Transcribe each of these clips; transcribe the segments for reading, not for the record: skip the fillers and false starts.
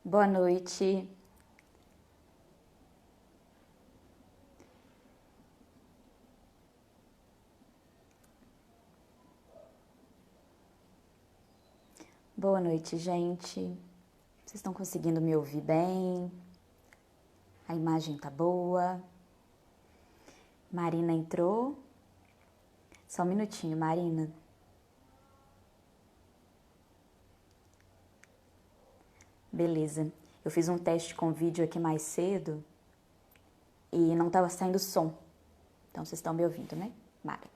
Boa noite. Boa noite, gente. Vocês estão conseguindo me ouvir bem? A imagem tá boa? Marina entrou? Só um minutinho, Marina. Beleza. Eu fiz um teste com vídeo aqui mais cedo e não estava saindo som. Então vocês estão me ouvindo, né? Mara.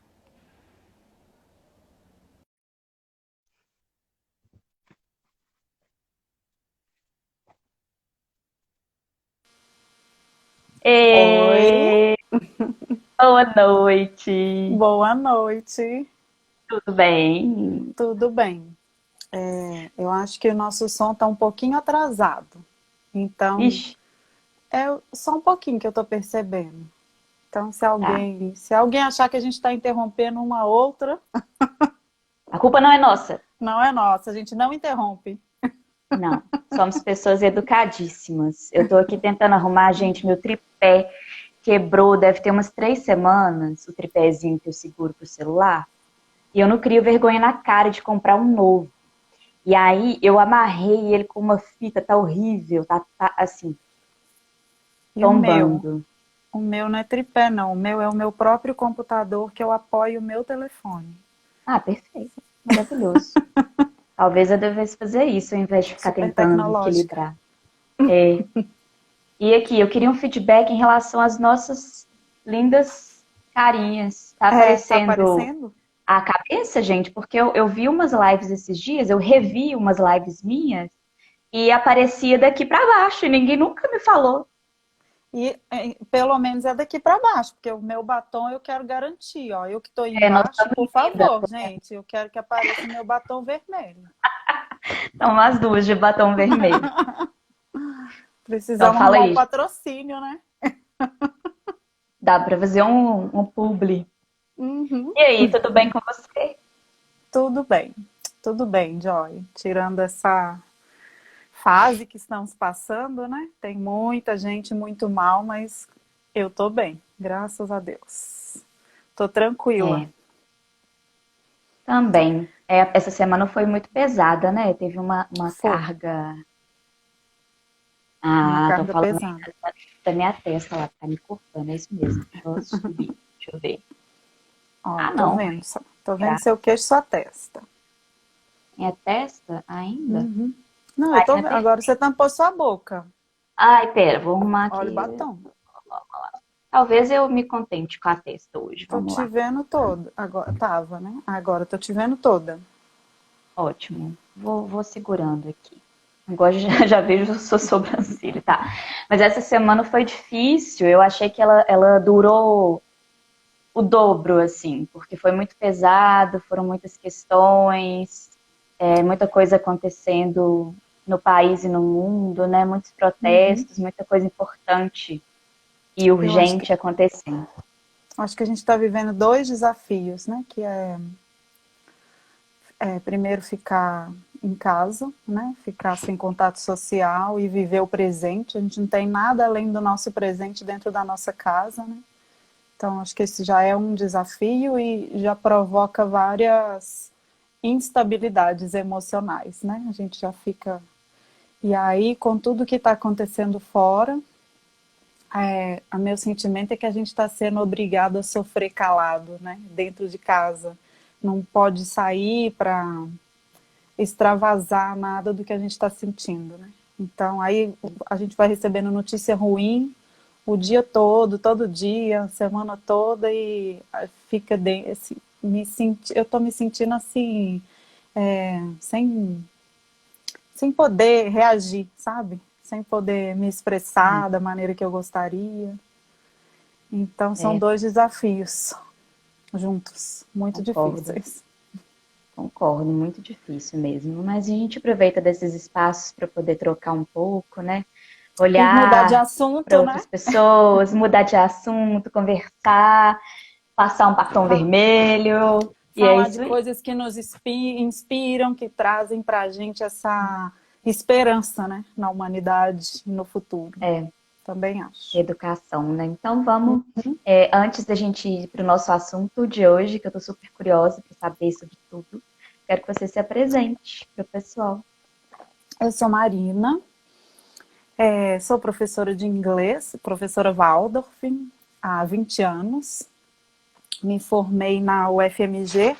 Oi, E... Boa noite. boa noite. Tudo bem? Tudo bem? Eu acho que o nosso som está um pouquinho atrasado. Então, Ixi, é só um pouquinho que eu estou percebendo. Então, se tá. alguém, se alguém achar que a gente está interrompendo uma outra, A culpa não é nossa. não é nossa, a gente não interrompe. Não, somos pessoas educadíssimas. Eu tô aqui tentando arrumar, gente, meu tripé quebrou, deve ter umas 3 semanas, o tripézinho que eu seguro pro celular. E eu não crio vergonha na cara de comprar um novo. E aí eu amarrei ele com uma fita, tá horrível, tá assim, E o meu? tombando. O meu não é tripé, não. O meu é o meu próprio computador que eu apoio o meu telefone. Ah, perfeito, maravilhoso. Talvez eu devesse fazer isso ao invés de ficar Super tentando tecnológica. equilibrar. É. E aqui, eu queria um feedback em relação às nossas lindas carinhas. Tá Tá aparecendo aparecendo? a cabeça, gente? Porque eu vi umas lives esses dias, eu revi umas lives minhas e aparecia daqui pra baixo e ninguém nunca me falou. E pelo menos é daqui para baixo, porque o meu batom eu quero garantir, ó. Eu que estou É, nós embaixo, estamos por lindas. favor, gente, eu quero que apareça o meu batom vermelho. São as duas de batom vermelho. Então Precisamos fala arrumar um aí, patrocínio, né? dá pra fazer um publi. Uhum. E aí, tudo bem com você? Tudo bem, Joy. Tirando essa fase que estamos passando, né? Tem muita gente muito mal, mas eu tô bem, graças a Deus. Tô tranquila. É, também. É, essa semana foi muito pesada, né? Teve uma Foi carga. uma Ah, estão carga falando pesada. da minha testa lá, tá me cortando, é isso mesmo. Deixa eu subir, deixa eu ver. Ó, Ah, não, tô vendo graças. seu queixo e sua testa. Minha testa ainda? Uhum. Não, eu Ai, tô minha vendo. testa. Agora você tampou sua boca. Ai, pera, vou arrumar Olha o aqui. batom. Talvez eu me contente com a testa hoje. Tô Vamos te lá. vendo toda. Agora, tava, né? Agora tô te vendo toda. Ótimo. Vou segurando aqui. Agora já vejo a sua sobrancelha, tá? Mas essa semana foi difícil. Eu achei que ela durou o dobro, assim, porque foi muito pesado, foram muitas questões, muita coisa acontecendo no país e no mundo, né? Muitos Uhum. protestos, muita coisa importante e Eu urgente acontecendo. acho que a gente está vivendo dois desafios, né? Que primeiro ficar em casa, né? Ficar sem contato social e viver o presente. A gente não tem nada além do nosso presente dentro da nossa casa, né? Então, acho que esse já é um desafio e já provoca várias instabilidades emocionais, né? A gente já fica. E aí, com tudo que está acontecendo fora, o meu sentimento é que a gente está sendo obrigado a sofrer calado, né? Dentro de casa. Não pode sair para extravasar nada do que a gente está sentindo, né? Então, aí a gente vai recebendo notícia ruim o dia todo, todo dia, a semana toda e fica assim, eu tô me sentindo assim, sem poder reagir, sabe? Sem poder me expressar da maneira que eu gostaria. Então são É, dois desafios juntos, muito concordo, difíceis. concordo, muito difícil mesmo. Mas a gente aproveita desses espaços para poder trocar um pouco, né? E mudar de Olhar para assunto, né? outras pessoas, mudar de assunto, conversar, passar um batom vermelho. E é Falar de isso aí. coisas que nos inspiram, que trazem para a gente essa esperança, né, na humanidade e no futuro. É, Também acho. educação, né? Então vamos, antes da gente ir para o nosso assunto de hoje, que eu estou super curiosa para saber sobre tudo, quero que você se apresente para o pessoal. Eu sou Marina, sou professora de inglês, professora Waldorf, há 20 anos. Me formei na UFMG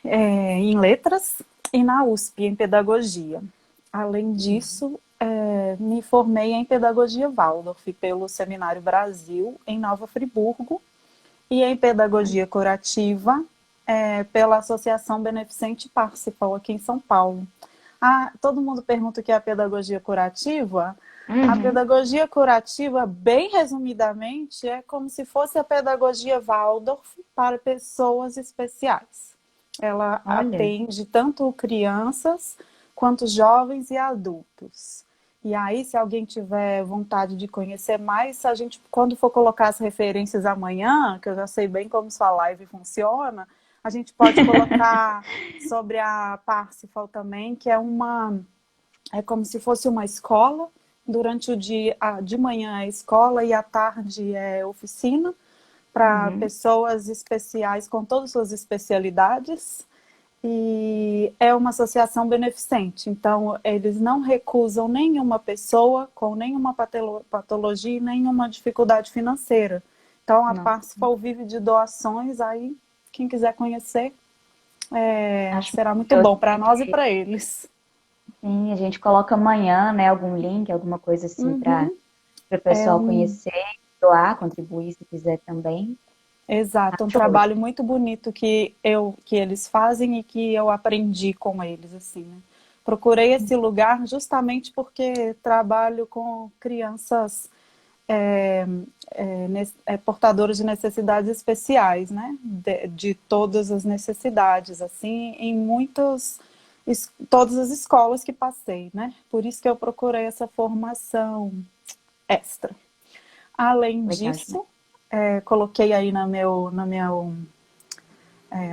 em letras e na USP em pedagogia. Além disso, me formei em pedagogia Waldorf pelo Seminário Brasil em Nova Friburgo e em pedagogia curativa pela Associação Beneficente Parsifal aqui em São Paulo. Todo mundo pergunta o que é a pedagogia curativa. A pedagogia curativa, bem resumidamente, é como se fosse a pedagogia Waldorf para pessoas especiais. Ela atende tanto crianças quanto jovens e adultos. E aí, se alguém tiver vontade de conhecer mais, a gente, quando for colocar as referências amanhã, que eu já sei bem como sua live funciona, a gente pode colocar sobre a Parsifal também, que é como se fosse uma escola. Durante o dia, de manhã é escola e à tarde é oficina para pessoas especiais com todas as suas especialidades. E é uma associação beneficente, então eles não recusam nenhuma pessoa com nenhuma patologia e nenhuma dificuldade financeira. Então a Parsifal vive de doações, aí quem quiser conhecer será muito bom para nós e para eles. Sim, a gente coloca amanhã, né, algum link, alguma coisa assim para o pessoal conhecer, doar, contribuir se quiser também. Exato, um trabalho muito bonito que eles fazem e que eu aprendi com eles, assim, né? Procurei esse lugar justamente porque trabalho com crianças portadoras de necessidades especiais, né? De todas as necessidades, assim, em todas as escolas que passei, né? Por isso que eu procurei essa formação extra. Além disso, coloquei aí na minha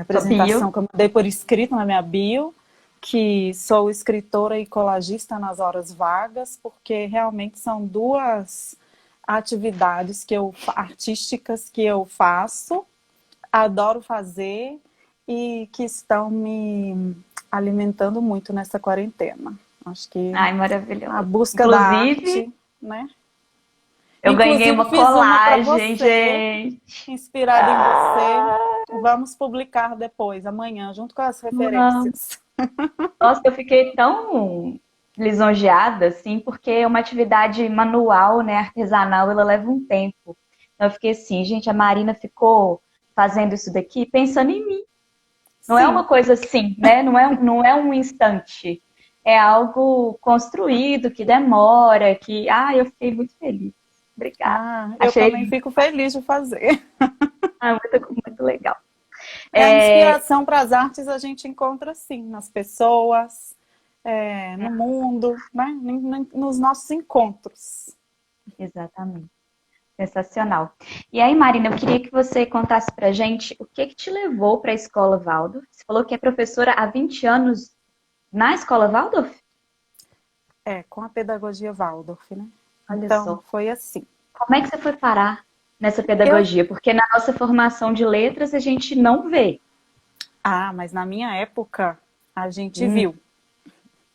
apresentação que eu mandei por escrito na minha bio, que sou escritora e colagista nas horas vagas, porque realmente são duas atividades artísticas que eu faço, adoro fazer e que estão me alimentando muito nessa quarentena. Acho que a busca da arte, né? Eu ganhei uma colagem, gente. Inspirada em você. Vamos publicar depois, amanhã, junto com as referências. Nossa, eu fiquei tão lisonjeada, assim, porque é uma atividade manual, né, artesanal, ela leva um tempo. Então eu fiquei assim, gente, a Marina ficou fazendo isso daqui pensando em mim. Não é uma coisa assim, né? Não é um instante. É algo construído, que demora, que... eu fiquei muito feliz. Obrigada. Eu também fico feliz de fazer. Muito legal. A inspiração para as artes a gente encontra, sim, nas pessoas, no mundo, né? Nos nossos encontros. Exatamente. Sensacional. E aí, Marina, eu queria que você contasse pra gente o que te levou para a Escola Waldorf. Você falou que é professora há 20 anos na Escola Waldorf? Com a pedagogia Waldorf, né? Olha então, só. foi assim. Como é que você foi parar nessa pedagogia? Porque na nossa formação de letras a gente não vê. Mas na minha época a gente viu.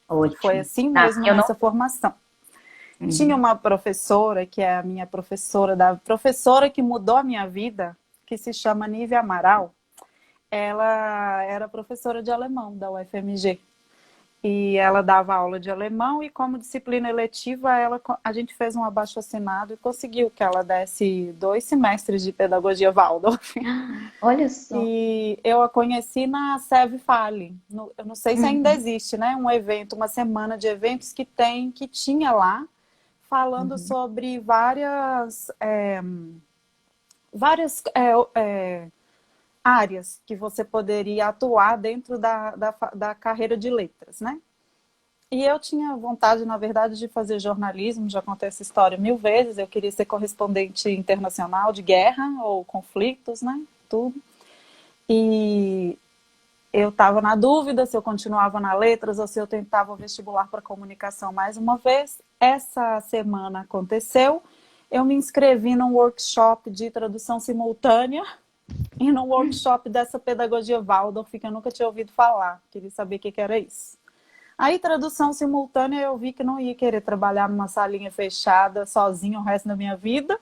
Ótimo. Foi assim mesmo nessa formação. Tinha uma professora, que é a minha professora que mudou a minha vida, que se chama Nívia Amaral. Ela era professora de alemão da UFMG. E ela dava aula de alemão e como disciplina eletiva a gente fez um abaixo-assinado e conseguiu que ela desse 2 semestres de pedagogia Waldorf. Olha só. E eu a conheci na Seve Fale. Eu não sei se ainda existe, né? Um evento, uma semana de eventos que tinha lá, falando sobre várias áreas que você poderia atuar dentro da carreira de letras, né? E eu tinha vontade, na verdade, de fazer jornalismo, já contei essa história 1000 vezes, eu queria ser correspondente internacional de guerra ou conflitos, né? Tudo. E eu estava na dúvida se eu continuava na letras ou se eu tentava o vestibular para comunicação mais uma vez. Essa semana aconteceu, eu me inscrevi num workshop de tradução simultânea e num workshop dessa pedagogia Waldorf, que eu nunca tinha ouvido falar, queria saber o que era isso. Aí, tradução simultânea, eu vi que não ia querer trabalhar numa salinha fechada sozinha o resto da minha vida.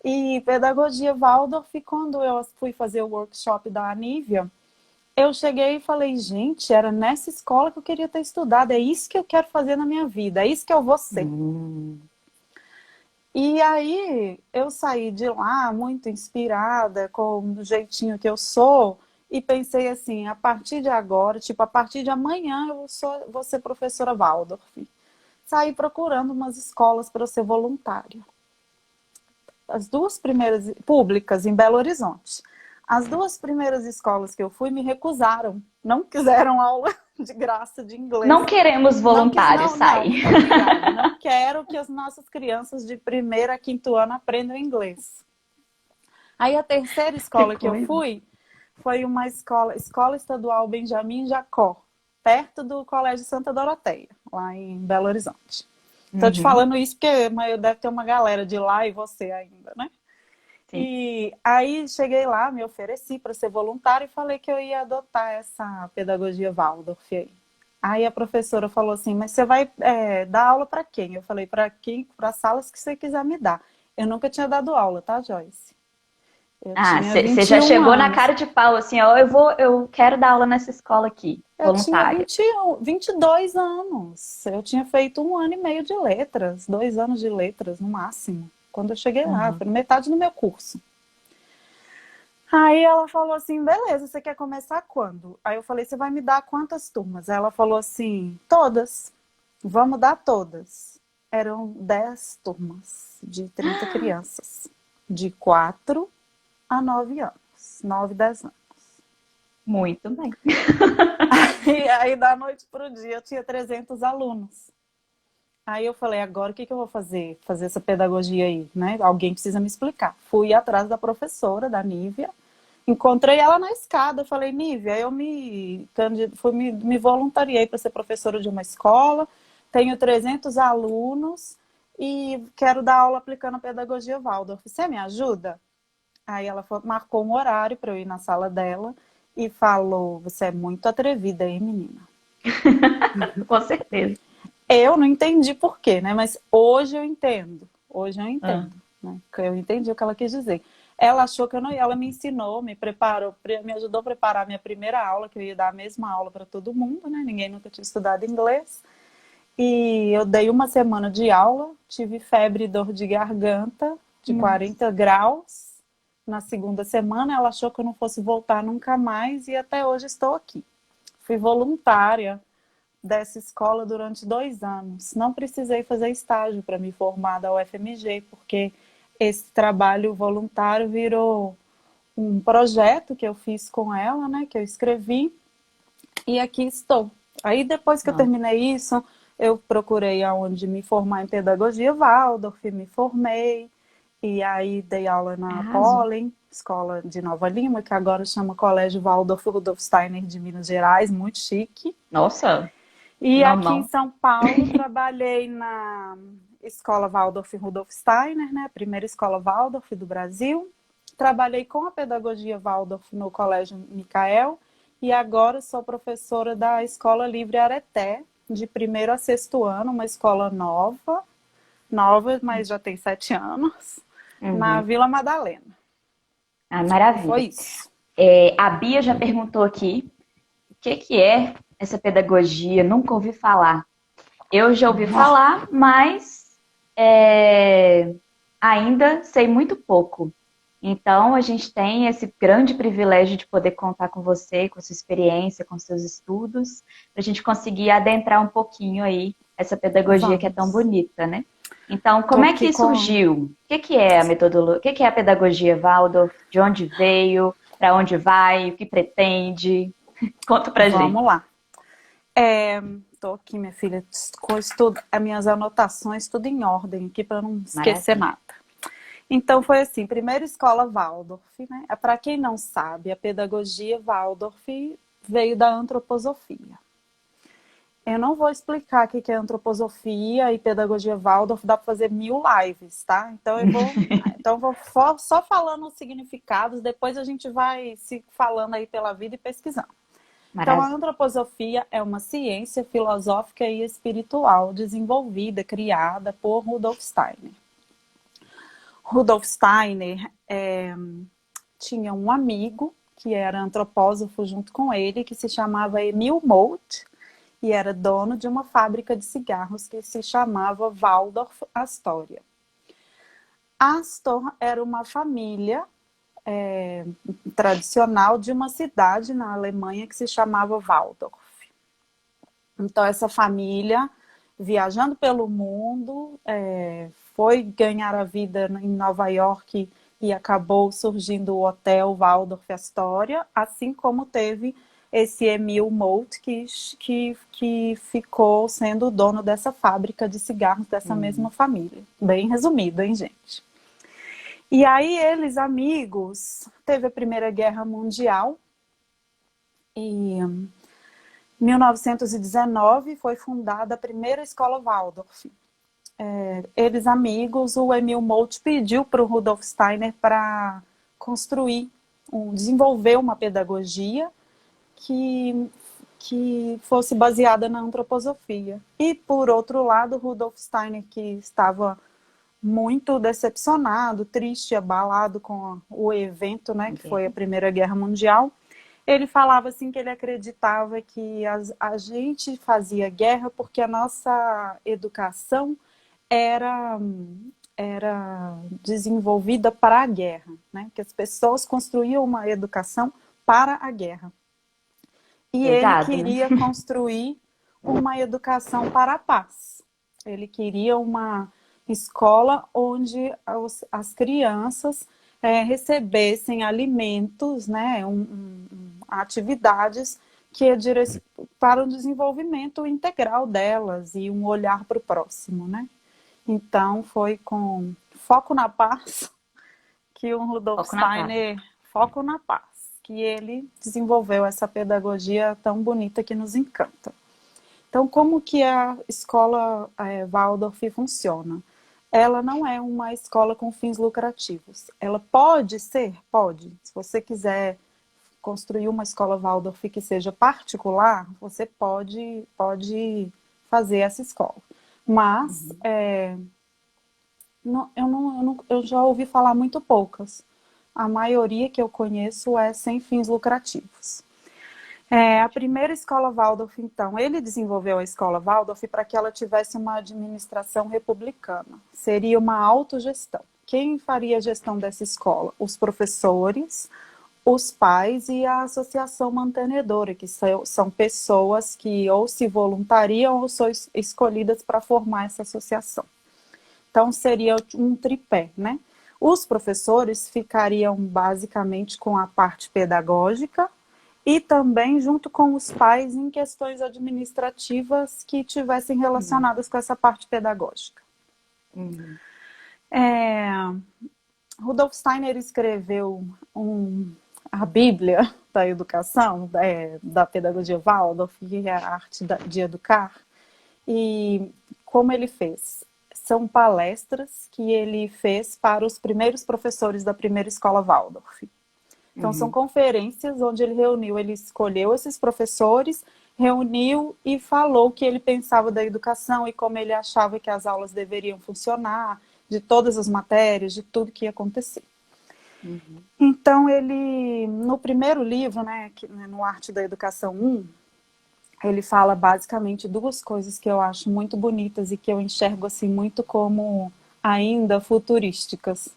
E pedagogia Waldorf, quando eu fui fazer o workshop da Anívia, eu cheguei e falei, gente, era nessa escola que eu queria ter estudado, é isso que eu quero fazer na minha vida, é isso que eu vou ser. E aí eu saí de lá muito inspirada, com o jeitinho que eu sou, e pensei assim, a partir de agora, tipo, a partir de amanhã vou ser professora Waldorf. Saí procurando umas escolas para ser voluntária. As duas primeiras, públicas, em Belo Horizonte. As duas primeiras escolas que eu fui me recusaram. Não quiseram aula de graça de inglês. Não queremos voluntários, sai. Não quero que as nossas crianças de primeiro a quinto ano aprendam inglês. Aí a terceira escola que eu fui foi uma escola estadual Benjamin Jacó, perto do Colégio Santa Doroteia, lá em Belo Horizonte. Estou te falando isso porque deve ter uma galera de lá e você ainda, né? Sim. E aí cheguei lá, me ofereci para ser voluntária e falei que eu ia adotar essa pedagogia Waldorf aí. Aí a professora falou assim, mas você vai dar aula para quem? Eu falei, para quem? Para as salas que você quiser me dar. Eu nunca tinha dado aula, tá, Joyce? Você já chegou na cara de pau, assim, ó, eu quero dar aula nessa escola aqui, voluntária. Eu tinha 22 anos. Eu tinha feito 1 ano e meio de letras, 2 anos de letras, no máximo. Quando eu cheguei lá, foi metade do meu curso. Aí ela falou assim, beleza, você quer começar quando? Aí eu falei, você vai me dar quantas turmas? Aí ela falou assim, todas. Vamos dar todas. Eram 10 turmas de 30 crianças. De 4 a 9 anos. 9, 10 anos. Muito bem. Aí da noite pro dia eu tinha 300 alunos. Aí eu falei, agora o que eu vou fazer? Fazer essa pedagogia aí, né? Alguém precisa me explicar. Fui atrás da professora, da Nívia. Encontrei ela na escada. Falei, Nívia, eu me voluntariei para ser professora de uma escola. Tenho 300 alunos e quero dar aula aplicando a pedagogia Waldorf. Você me ajuda? Aí ela marcou um horário para eu ir na sala dela e falou, você é muito atrevida aí, menina. Com certeza. Eu não entendi por quê, né? Mas hoje eu entendo. Hoje eu entendo. Né? Eu entendi o que ela quis dizer. Ela achou que eu não ia. Ela me ensinou, me preparou, me ajudou a preparar a minha primeira aula, que eu ia dar a mesma aula para todo mundo, né? Ninguém nunca tinha estudado inglês. E eu dei 1 semana de aula, tive febre e dor de garganta de 40 graus. Na segunda semana, ela achou que eu não fosse voltar nunca mais e até hoje estou aqui. Fui voluntária dessa escola durante 2 anos. Não precisei fazer estágio para me formar da UFMG, porque esse trabalho voluntário virou um projeto que eu fiz com ela, né, que eu escrevi, e aqui estou. Aí depois que eu terminei isso, eu procurei aonde me formar em pedagogia Waldorf, me formei, e aí dei aula na Pollen, escola de Nova Lima, que agora chama Colégio Waldorf Rudolf Steiner de Minas Gerais, muito chique. Nossa! E aqui em São Paulo, trabalhei na escola Waldorf Rudolf Steiner, né? A primeira escola Waldorf do Brasil. Trabalhei com a pedagogia Waldorf no Colégio Micael. E agora sou professora da Escola Livre Areté, de 1º a 6º ano, uma escola nova, mas já tem 7 anos, na Vila Madalena. Ah, maravilha. Foi isso. A Bia já perguntou aqui, o que é essa pedagogia? Nunca ouvi falar. Eu já ouvi falar, mas ainda sei muito pouco. Então, a gente tem esse grande privilégio de poder contar com você, com a sua experiência, com seus estudos, para a gente conseguir adentrar um pouquinho aí essa pedagogia que é tão bonita, né? Então, como é que surgiu? O que é a metodologia? O que é a pedagogia Waldorf? De onde veio? Para onde vai? O que pretende? Conta pra gente. Vamos lá. Estou aqui, minha filha, as minhas anotações tudo em ordem aqui para não esquecer nada. Então foi assim, primeira escola Waldorf, né? Para quem não sabe, a pedagogia Waldorf veio da antroposofia. Eu não vou explicar o que é antroposofia e pedagogia Waldorf, dá para fazer 1000 lives, tá? Então eu vou só falando os significados, depois a gente vai se falando aí pela vida e pesquisando. Então, a Maravilha. antroposofia é uma ciência filosófica e espiritual desenvolvida, criada por Rudolf Steiner. Rudolf Steiner tinha um amigo que era antropósofo junto com ele, que se chamava Emil Moltke, e era dono de uma fábrica de cigarros que se chamava Waldorf Astoria. Astor era uma família tradicional de uma cidade na Alemanha que se chamava Waldorf. Então, essa família, viajando pelo mundo, foi ganhar a vida em Nova York e acabou surgindo o Hotel Waldorf Astoria, assim como teve esse Emil Moltke, que ficou sendo o dono dessa fábrica de cigarros dessa mesma família. Bem resumido, hein, gente? E aí eles, amigos, teve a Primeira Guerra Mundial e em 1919 foi fundada a primeira escola Waldorf. Eles, amigos, o Emil Moltke pediu para o Rudolf Steiner para desenvolver uma pedagogia que fosse baseada na antroposofia. E, por outro lado, Rudolf Steiner, que estava muito decepcionado, triste, abalado com o evento, né, que foi a Primeira Guerra Mundial, ele falava assim que ele acreditava que a gente fazia guerra porque a nossa educação era desenvolvida para a guerra, né? Que as pessoas construíam uma educação para a guerra. E ele queria construir uma educação para a paz. Ele queria uma escola onde as crianças recebessem alimentos, né, atividades que para o desenvolvimento integral delas e um olhar para o próximo, né? Então, foi com foco na paz que o Rudolf Steiner, foco na paz, que ele desenvolveu essa pedagogia tão bonita que nos encanta. Então, como que a escola Waldorf funciona? Ela não é uma escola com fins lucrativos. Ela pode ser? Pode. Se você quiser construir uma escola Waldorf que seja particular, você pode fazer essa escola. Mas eu já ouvi falar muito poucas. A maioria que eu conheço é sem fins lucrativos. A primeira escola Waldorf, então, ele desenvolveu a escola Waldorf para que ela tivesse uma administração republicana. Seria uma autogestão. Quem faria a gestão dessa escola? Os professores, os pais e a associação mantenedora, que são pessoas que ou se voluntariam ou são escolhidas para formar essa associação. Então, seria um tripé, né? Os professores ficariam basicamente com a parte pedagógica e também junto com os pais em questões administrativas que tivessem relacionadas com essa parte pedagógica. Rudolf Steiner escreveu a Bíblia da educação, da pedagogia Waldorf, que é a arte de educar. E como ele fez? São palestras que ele fez para os primeiros professores da primeira escola Waldorf. Então, são conferências onde ele escolheu esses professores, reuniu e falou o que ele pensava da educação e como ele achava que as aulas deveriam funcionar, de todas as matérias, de tudo que ia acontecer. Então, ele, no primeiro livro, né, no Arte da Educação 1, ele fala basicamente duas coisas que eu acho muito bonitas e que eu enxergo assim muito como ainda futurísticas.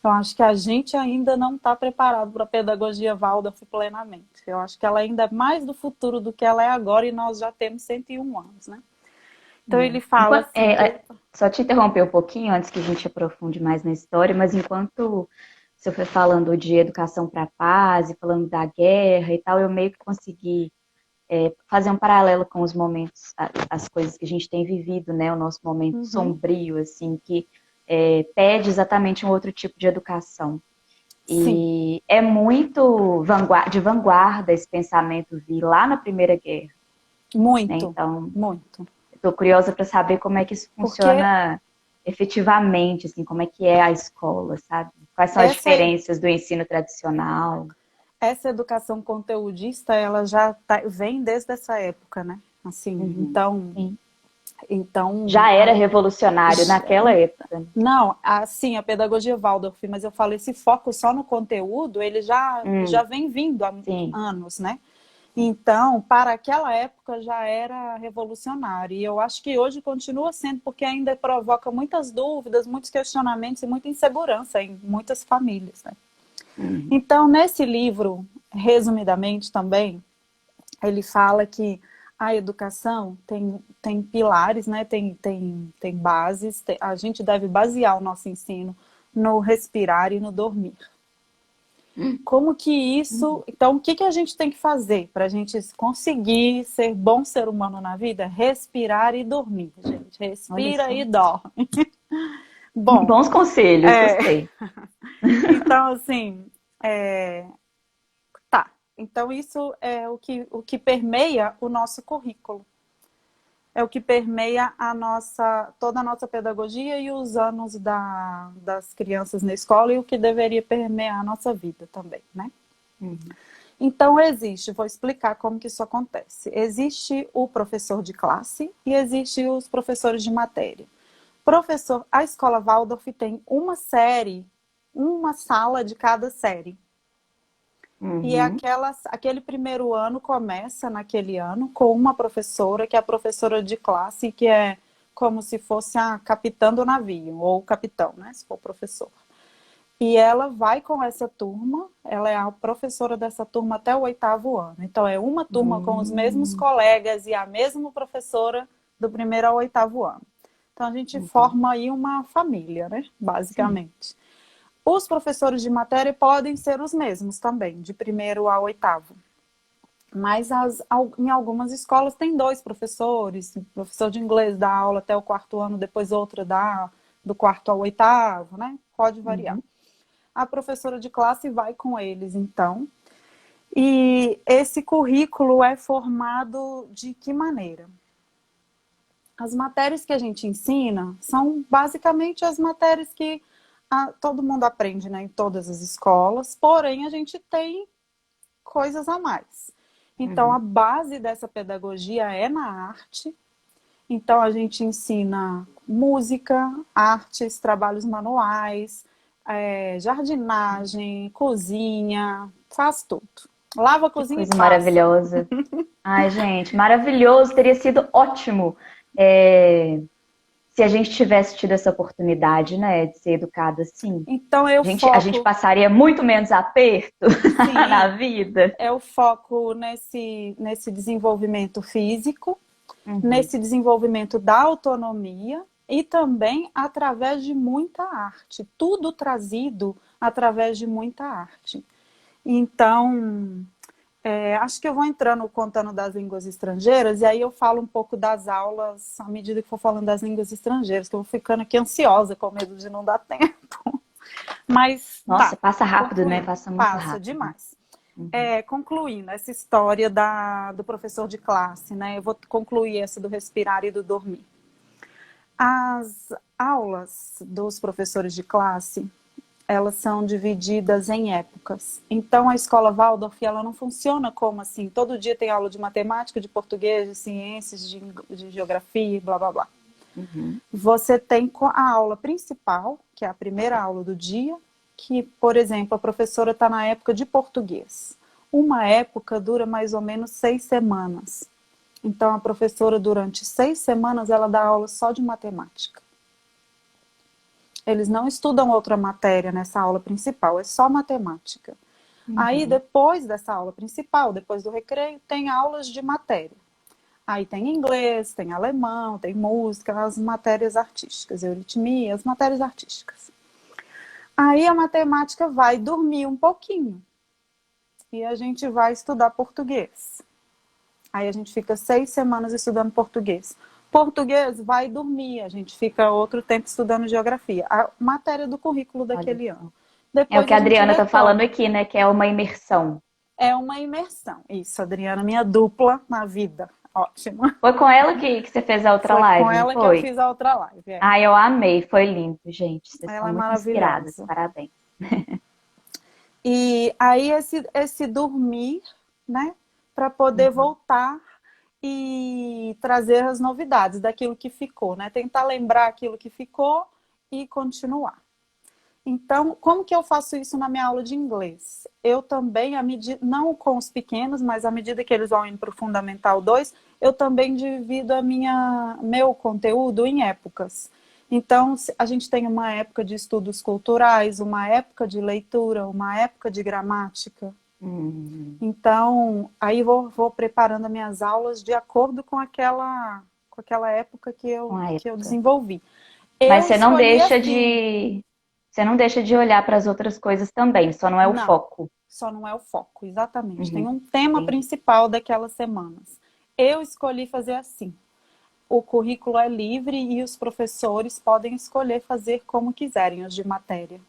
Eu acho que a gente ainda não está preparado para a pedagogia Waldorf plenamente. Eu acho que ela ainda é mais do futuro do que ela é agora e nós já temos 101 anos, né? Então ele fala assim... Só te interromper um pouquinho antes que a gente aprofunde mais na história, mas enquanto você foi falando de educação para a paz e falando da guerra e tal, eu meio que consegui fazer um paralelo com os momentos, as coisas que a gente tem vivido, né? O nosso momento sombrio, assim, que pede exatamente um outro tipo de educação. Sim, E é muito de vanguarda esse pensamento vir lá na Primeira Guerra, né? muito, Então, muito. estou curiosa para saber como é que isso Porque funciona efetivamente, assim, como é que é a escola, sabe? Quais são as essa, diferenças do ensino tradicional? essa educação conteudista, ela já vem desde essa época, né? Assim, Uhum, então, sim. então Já era revolucionário naquela época, né? não, assim, a pedagogia Waldorf, mas eu falo, esse foco só no conteúdo, ele já vem vindo há Sim. anos, né? Então, para aquela época já era revolucionário. E eu acho que hoje continua sendo, porque ainda provoca muitas dúvidas, muitos questionamentos e muita insegurança em muitas famílias, né? Uhum. Então, nesse livro, resumidamente também, ele fala que a educação tem pilares, né? Tem bases, a gente deve basear o nosso ensino no respirar e no dormir. Como que isso... Então, o que, que a gente tem que fazer para a gente conseguir ser bom ser humano na vida? Respirar e dormir, gente. Olha Respira só. e dorme. Bom, Bons conselhos, é, gostei. então, assim, é, tá. Então, isso é o que permeia o nosso currículo. É o que permeia toda a nossa pedagogia e os anos das crianças na escola e o que deveria permear a nossa vida também, né? Uhum. Então, vou explicar como que isso acontece. Existe o professor de classe e existe os professores de matéria. A escola Waldorf tem uma série, uma sala de cada série. E Uhum. aquele primeiro ano começa naquele ano com uma professora, que é a professora de classe, que é como se fosse a capitã do navio, ou o capitão, né, se for professor. E ela vai com essa turma, ela é a professora dessa turma até o 8º ano. Então, é uma turma com os mesmos Uhum. colegas e a mesma professora do primeiro ao 8º ano. Então, a gente Uhum. forma aí uma família, né? Sim. Basicamente. Os professores de matéria podem ser os mesmos também, de primeiro ao 8º. Mas em algumas escolas tem 2 professores, o professor de inglês dá aula até o 4º ano, depois outra dá do 4º ao 8º, né? Pode variar. Uhum. A professora de classe vai com eles, então. E esse currículo é formado de que maneira? As matérias que a gente ensina são basicamente as matérias que todo mundo aprende, né, em todas as escolas, porém a gente tem coisas a mais. Então, a Uhum. base dessa pedagogia é na arte. Então, a gente ensina música, artes, trabalhos manuais, jardinagem, cozinha, faz tudo. Lava, Que cozinha e coisa passa. maravilhosa. Ai, gente, maravilhoso. Teria sido ótimo, se a gente tivesse tido essa oportunidade, né, de ser educada assim. Então, eu A gente foco, passaria muito menos aperto na sim, vida. é o foco nesse desenvolvimento físico, Uhum. nesse desenvolvimento da autonomia e também através de muita arte. Tudo trazido através de muita arte. Então, acho que eu vou entrando contando das línguas estrangeiras e aí eu falo um pouco das aulas à medida que for falando das línguas estrangeiras, que eu vou ficando aqui ansiosa com medo de não dar tempo. Mas Nossa, tá, passa rápido, né? concluindo. Passa muito Passa rápido. demais. Uhum. Concluindo essa história do professor de classe, né? Eu vou concluir essa do respirar e do dormir. As aulas dos professores de classe, elas são divididas em épocas. Então, a escola Waldorf, ela não funciona como assim, todo dia tem aula de matemática, de português, de ciências, de geografia, blá, blá, blá. Uhum. Você tem a aula principal, que é a primeira aula do dia, que, por exemplo, a professora está na época de português. Uma época dura mais ou menos 6 semanas. Então, a professora, durante 6 semanas, ela dá aula só de matemática. Eles não estudam outra matéria nessa aula principal, é só matemática. Aí, Uhum. depois dessa aula principal, depois do recreio, tem aulas de matéria. Aí tem inglês, tem alemão, tem música, as matérias artísticas, euritmia, as matérias artísticas. Aí a matemática vai dormir um pouquinho e a gente vai estudar português. Aí a gente fica 6 semanas estudando português. Português vai dormir, a gente fica outro tempo estudando geografia. A matéria do currículo Olha daquele só. ano. É o depois que a a gente Adriana tá falando retoma. aqui, né? Que é uma imersão. É uma imersão. Isso, Adriana, minha dupla na vida. Ótimo. Foi com ela que você fez a outra Foi com live, não ela que eu foi? fiz a outra live. É. Ah, eu amei, foi lindo, gente. Vocês Ela são é muito inspiradas, maravilhosa. parabéns. E aí esse dormir, né, para poder Uhum. voltar e trazer as novidades daquilo que ficou, né? Tentar lembrar aquilo que ficou e continuar. Então, como que eu faço isso na minha aula de inglês? Eu também, não com os pequenos, mas à medida que eles vão indo para o Fundamental 2, eu também divido meu conteúdo em épocas. Então, a gente tem uma época de estudos culturais, uma época de leitura, uma época de gramática. Hum, Então, aí vou preparando as minhas aulas de acordo com aquela época com a que eu época. desenvolvi. Mas Eu escolhi assim, você não deixa de olhar para as outras coisas também, só não é o não, foco. só não é o foco, exatamente. Tem Uhum, um tema entendi. principal daquelas semanas. Eu escolhi fazer assim. O currículo é livre e os professores podem escolher fazer como quiserem, os de matéria.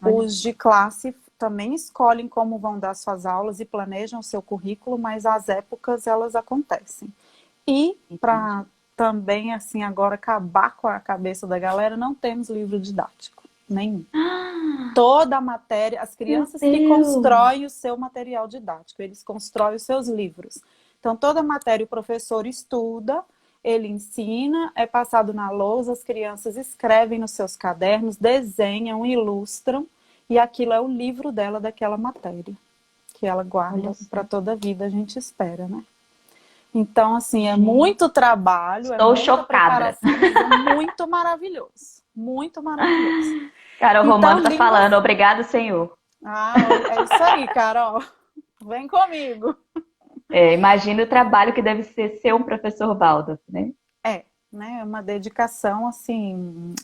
Olha Os só. de classe também escolhem como vão dar suas aulas e planejam seu currículo, mas as épocas elas acontecem. E para Entendi. também assim agora acabar com a cabeça da galera, não temos livro didático nenhum. Ah, Toda a matéria, as meu crianças que Deus! constroem o seu material didático, eles constroem os seus livros. Então, toda a matéria o professor estuda, ele ensina, é passado na lousa, as crianças escrevem nos seus cadernos, desenham, ilustram, e aquilo é o livro dela daquela matéria, que ela Olha guarda para só. toda a vida, a gente espera, né? Então, assim, é Gente, muito trabalho, é estou muita chocada. preparação, mas é muito maravilhoso. Muito maravilhoso. Cara, o Então, Romano tá línguas. falando, obrigado, Senhor. Ah, é isso aí, Carol. Vem comigo. É, imagina o trabalho que deve ser um professor Waldorf, né? É, né? É uma dedicação assim.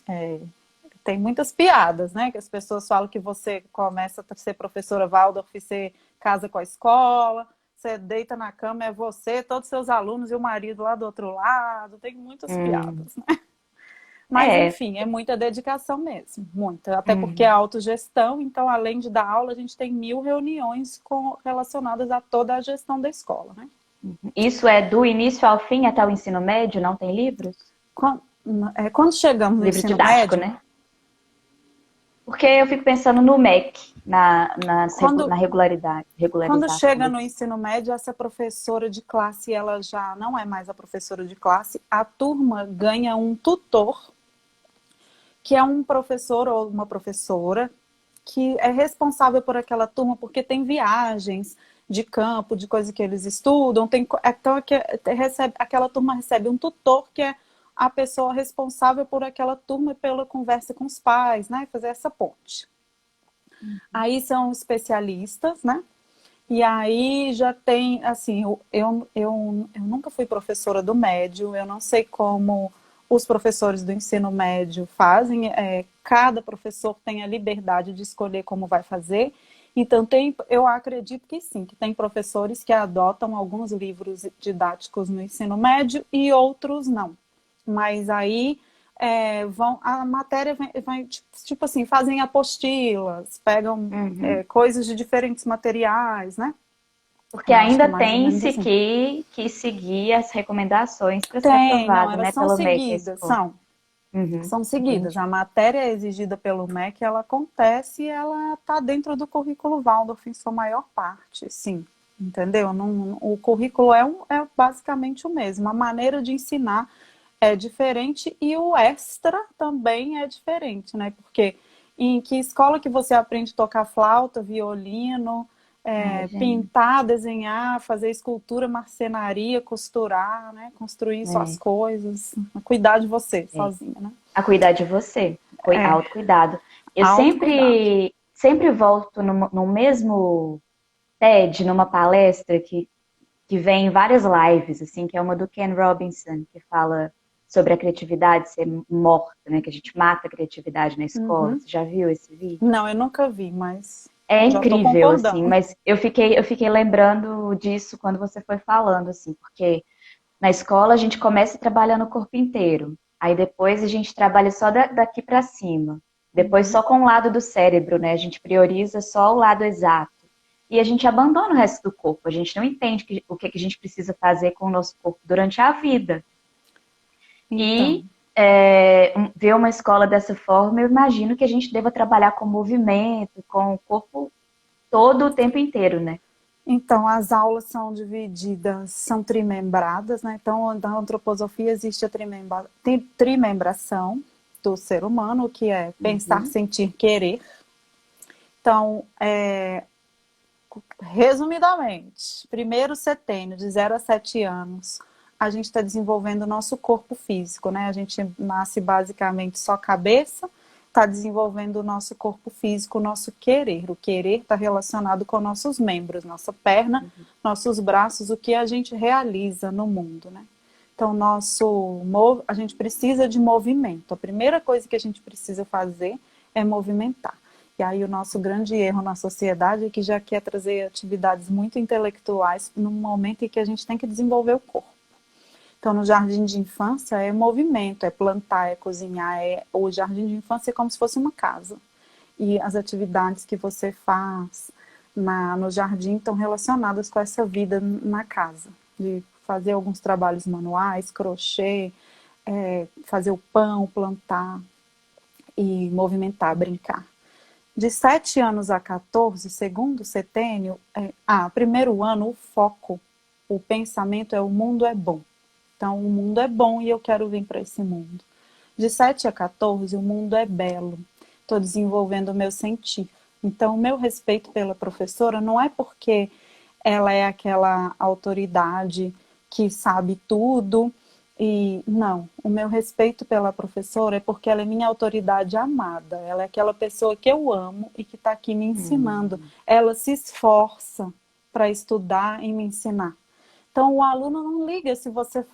Tem muitas piadas, né? Que as pessoas falam que você começa a ser professora Waldorf e você casa com a escola, você deita na cama, é você, todos os seus alunos e o marido lá do outro lado. Tem muitas Hum, piadas, né? Mas, é. enfim, é muita dedicação mesmo, muita. Até porque é Uhum. autogestão, então, além de dar aula, a gente tem 1000 reuniões relacionadas a toda a gestão da escola, né? Isso é do início ao fim até o ensino médio? Não tem livros? Quando, quando chegamos no Livro ensino didático, médio, né? Porque eu fico pensando no MEC, na quando, regularidade, quando regularização chega do. no ensino médio, essa professora de classe, ela já não é mais a professora de classe, a turma ganha um tutor, que é um professor ou uma professora, que é responsável por aquela turma, porque tem viagens de campo, de coisa que eles estudam, então aquela turma recebe um tutor, que é a pessoa responsável por aquela turma e pela conversa com os pais, né? Fazer essa ponte. Aí são especialistas, né? E aí já tem, assim, eu nunca fui professora do médio, eu não sei como os professores do ensino médio fazem, cada professor tem a liberdade de escolher como vai fazer, então eu acredito que sim, que tem professores que adotam alguns livros didáticos no ensino médio e outros não. Mas aí a matéria vai tipo assim, fazem apostilas, pegam Uhum. coisas de diferentes materiais, né? Porque Eu acho que é ainda mais ou menos tem-se assim. que seguir as recomendações para ser Não, aprovado, elas né, são pelo MEC, a seguidas, escola. Uhum. são seguidas. Entendi. A matéria exigida pelo MEC, ela acontece e ela está dentro do currículo Waldorf em sua maior parte, sim. Entendeu? Não, o currículo é basicamente o mesmo. A maneira de ensinar é diferente e o extra também é diferente, né? Porque em que escola que você aprende a tocar flauta, violino, Ai, gente. pintar, desenhar, fazer escultura, marcenaria, costurar, né? Construir suas É, coisas, cuidar de você é. sozinha, né? A cuidar de você, É, autocuidado. Eu autocuidado. sempre volto no mesmo TED, numa palestra que vem em várias lives, assim, que é uma do Ken Robinson, que fala sobre a criatividade ser morta, né? Que a gente mata a criatividade na escola. Uhum. Você já viu esse vídeo? Não, eu nunca vi, mas É já estou incrível, assim, concordando. mas eu fiquei lembrando disso quando você foi falando, assim, porque na escola a gente começa trabalhando o corpo inteiro, aí depois a gente trabalha só daqui para cima. Depois Uhum. só com o lado do cérebro, né? A gente prioriza só o lado exato. E a gente abandona o resto do corpo. A gente não entende o que a gente precisa fazer com o nosso corpo durante a vida. Então, E ver uma escola dessa forma, eu imagino que a gente deva trabalhar com movimento, com o corpo todo o tempo inteiro, né? então, as aulas são divididas, são trimembradas, né? Então, na antroposofia existe a trimembração do ser humano, que é pensar, Uhum. sentir, querer. Então, resumidamente, primeiro setênio, de 0 a 7 anos, a gente está desenvolvendo o nosso corpo físico, né? A gente nasce basicamente só cabeça, está desenvolvendo o nosso corpo físico, o nosso querer. O querer está relacionado com nossos membros, nossa perna, nossos braços, o que a gente realiza no mundo, né? Então, a gente precisa de movimento. A primeira coisa que a gente precisa fazer é movimentar. E aí o nosso grande erro na sociedade é que já quer trazer atividades muito intelectuais no momento em que a gente tem que desenvolver o corpo. Então, no jardim de infância é movimento, é plantar, é cozinhar, o jardim de infância é como se fosse uma casa. E as atividades que você faz no jardim estão relacionadas com essa vida na casa, de fazer alguns trabalhos manuais, crochê, fazer o pão, plantar e movimentar, brincar. De 7 anos a 14, segundo setênio, primeiro ano, o foco, o pensamento é o mundo é bom. Então, o mundo é bom e eu quero vir para esse mundo. De 7 a 14, o mundo é belo. Estou desenvolvendo o meu sentir. Então, o meu respeito pela professora não é porque ela é aquela autoridade que sabe tudo. E não, o meu respeito pela professora é porque ela é minha autoridade amada. Ela é aquela pessoa que eu amo e que está aqui me ensinando. Ela se esforça para estudar e me ensinar. Então, o aluno não liga se você,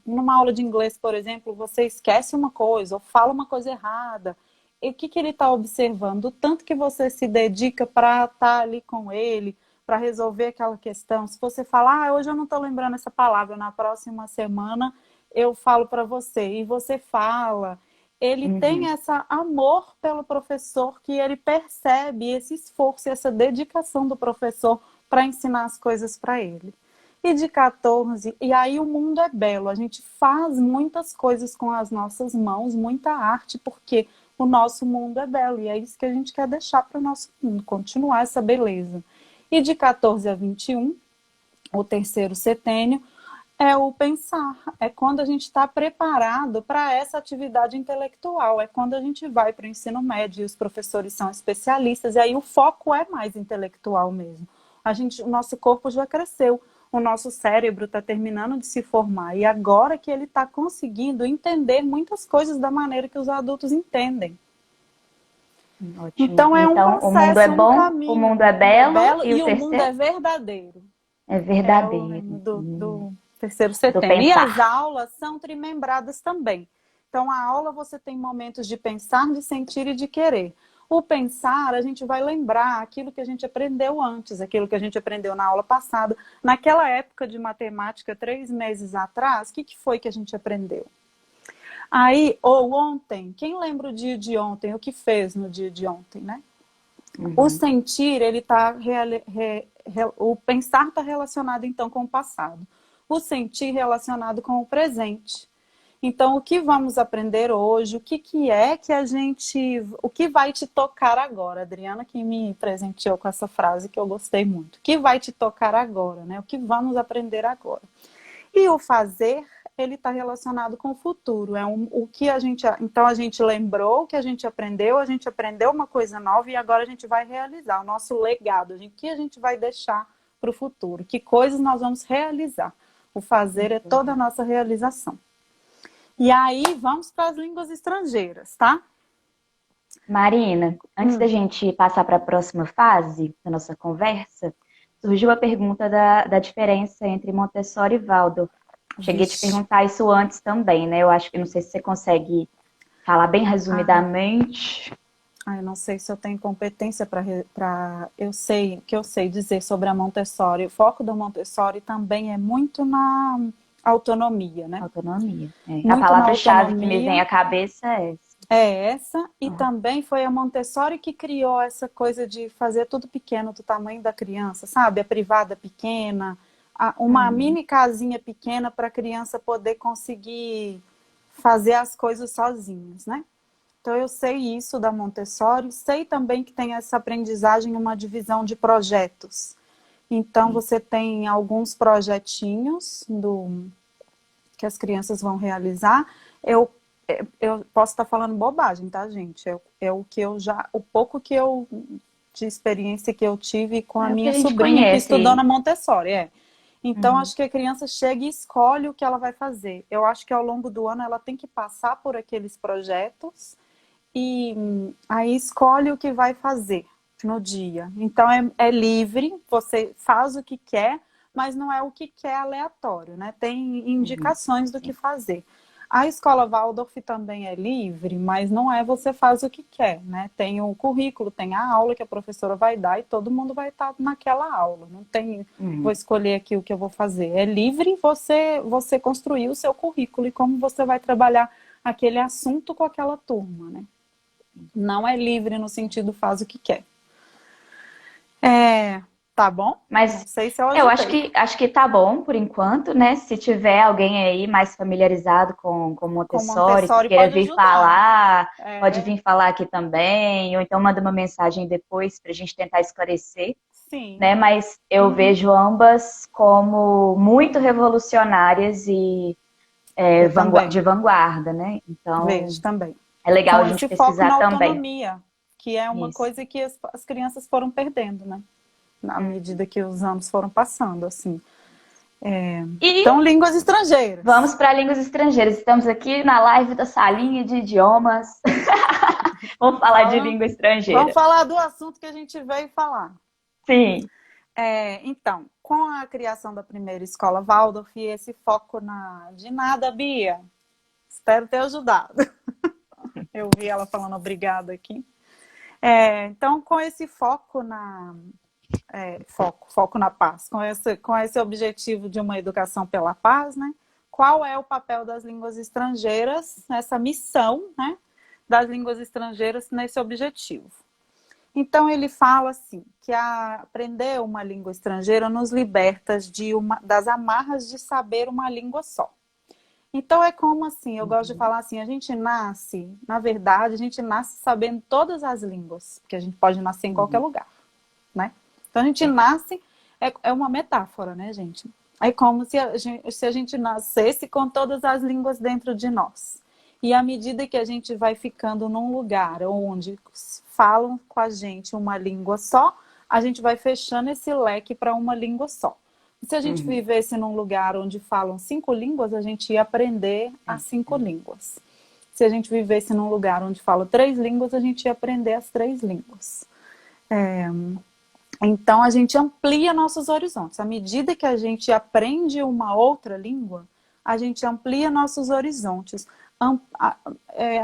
numa aula de inglês, por exemplo, você esquece uma coisa ou fala uma coisa errada. E o que ele está observando? O tanto que você se dedica para estar ali com ele, para resolver aquela questão. Se você falar, hoje eu não estou lembrando essa palavra, na próxima semana eu falo para você, e você fala. Ele tem esse amor pelo professor, que ele percebe esse esforço, essa dedicação do professor para ensinar as coisas para ele. E de 14, e aí o mundo é belo, a gente faz muitas coisas com as nossas mãos, muita arte, porque o nosso mundo é belo, e é isso que a gente quer deixar para o nosso mundo, continuar essa beleza. E de 14 a 21, o terceiro setênio, é o pensar, é quando a gente está preparado para essa atividade intelectual, é quando a gente vai para o ensino médio e os professores são especialistas, e aí o foco é mais intelectual mesmo. O nosso corpo já cresceu, o nosso cérebro está terminando de se formar, e agora que ele está conseguindo entender muitas coisas da maneira que os adultos entendem. Ótimo. Então é um Então, o mundo é processo, um bom, o caminho, mundo o é mundo é belo belo e o e o mundo terceiro é verdadeiro. é É o verdadeiro. lema do terceiro Do setênio. E as pensar. aulas são trimembradas também. Então, a aula você tem momentos de pensar, de sentir e de querer. O pensar, a gente vai lembrar aquilo que a gente aprendeu antes, aquilo que a gente aprendeu na aula passada. Naquela época de matemática, 3 meses atrás, o que foi que a gente aprendeu? Aí, ou ontem, quem lembra o dia de ontem, o que fez no dia de ontem, né? O sentir, ele tá o pensar está relacionado então com o passado. O sentir relacionado com o presente. Então, o que vamos aprender hoje? O que é que a gente... O que vai te tocar agora? Adriana que me presenteou com essa frase que eu gostei muito. O que vai te tocar agora, né? O que vamos aprender agora? E o fazer, ele está relacionado com o futuro. O que a gente... Então, a gente lembrou o que a gente aprendeu uma coisa nova e agora a gente vai realizar o nosso legado. O que a gente vai deixar para o futuro? Que coisas nós vamos realizar? O fazer é toda a nossa realização. E aí, vamos para as línguas estrangeiras, tá? Marina, antes da gente passar para a próxima fase da nossa conversa, surgiu a pergunta da diferença entre Montessori e Waldorf. Cheguei a te Vixe. perguntar isso antes também, né? Eu acho que não sei se você consegue falar bem Ah, resumidamente. eu não sei se eu tenho competência para... Eu sei, o que eu sei dizer sobre a Montessori. O foco da Montessori também é muito na autonomia, né? Autonomia. É. A Muito na palavra-chave que me vem autonomia. à cabeça é essa. É essa, e também foi a Montessori que criou essa coisa de fazer tudo pequeno do tamanho da criança, sabe? A privada pequena, uma Uhum. mini casinha pequena para a criança poder conseguir fazer as coisas sozinhas, né? Então eu sei isso da Montessori, sei também que tem essa aprendizagem, uma divisão de projetos. Então Sim. você tem alguns projetinhos que as crianças vão realizar. Eu, eu posso estar falando bobagem, tá, gente? É o que eu já, o pouco que eu de experiência que eu tive com a É o que a minha gente sobrinha que estudou conhece. na Montessori, é. Então, Uhum. acho que a criança chega e escolhe o que ela vai fazer. Eu acho que ao longo do ano ela tem que passar por aqueles projetos e aí escolhe o que vai fazer no dia. Então é livre, você faz o que quer, mas não é o que quer aleatório, né? Tem Uhum. indicações do que Sim. fazer. A escola Waldorf também é livre, mas não é você faz o que quer, né? Tem o currículo, tem a aula que a professora vai dar e todo mundo vai estar naquela aula. Não tem, vou Uhum. escolher aqui o que eu vou fazer. É livre você construir o seu currículo e como você vai trabalhar aquele assunto com aquela turma, né? Não é livre no sentido faz o que quer. É, tá bom? Não Mas sei se eu eu ajudei. acho que tá bom por enquanto, né? Se tiver alguém aí mais familiarizado com Com Montessori, que Montessori queira pode vir ajudar. falar, pode É, vir falar aqui também, ou então manda uma mensagem depois para a gente tentar esclarecer, sim. né? Mas eu Uhum. vejo ambas como muito revolucionárias e Eu de também. vanguarda, né? Então Vejo também. é legal Com a gente esse foco na pesquisar também. autonomia, que é uma Isso. coisa que as crianças foram perdendo, né? Na Hum. medida que os anos foram passando, assim. E Então, línguas vamos estrangeiras. para línguas estrangeiras. Estamos aqui na live da salinha de idiomas. Vamos falar de Falando, língua vamos estrangeira. falar do assunto que a gente veio falar. Sim. Então, com a criação da primeira escola Waldorf e esse foco na... De nada, Bia. Espero ter ajudado. Eu vi ela falando obrigada aqui. Então, com esse foco na... foco na paz, com esse objetivo de uma educação pela paz, né? Qual é o papel das línguas estrangeiras nessa missão, né? Das línguas estrangeiras nesse objetivo? Então ele fala assim que aprender uma língua estrangeira nos liberta das amarras de saber uma língua só. Então é como assim, eu gosto de Uhum. falar assim, a gente nasce, na verdade, a gente nasce sabendo todas as línguas, porque a gente pode nascer em qualquer Uhum. lugar, né? Então a gente Verdade. nasce, é uma metáfora, né, gente? É como se a gente nascesse com todas as línguas dentro de nós. E à medida que a gente vai ficando num lugar onde falam com a gente uma língua só, a gente vai fechando esse leque para uma língua só. Se a gente Uhum. vivesse num lugar onde falam 5 línguas, a gente ia aprender as É. 5 línguas. Se a gente vivesse num lugar onde fala 3 línguas, a gente ia aprender as 3 línguas. Então a gente amplia nossos horizontes. À medida que a gente aprende uma outra língua, a gente amplia nossos horizontes,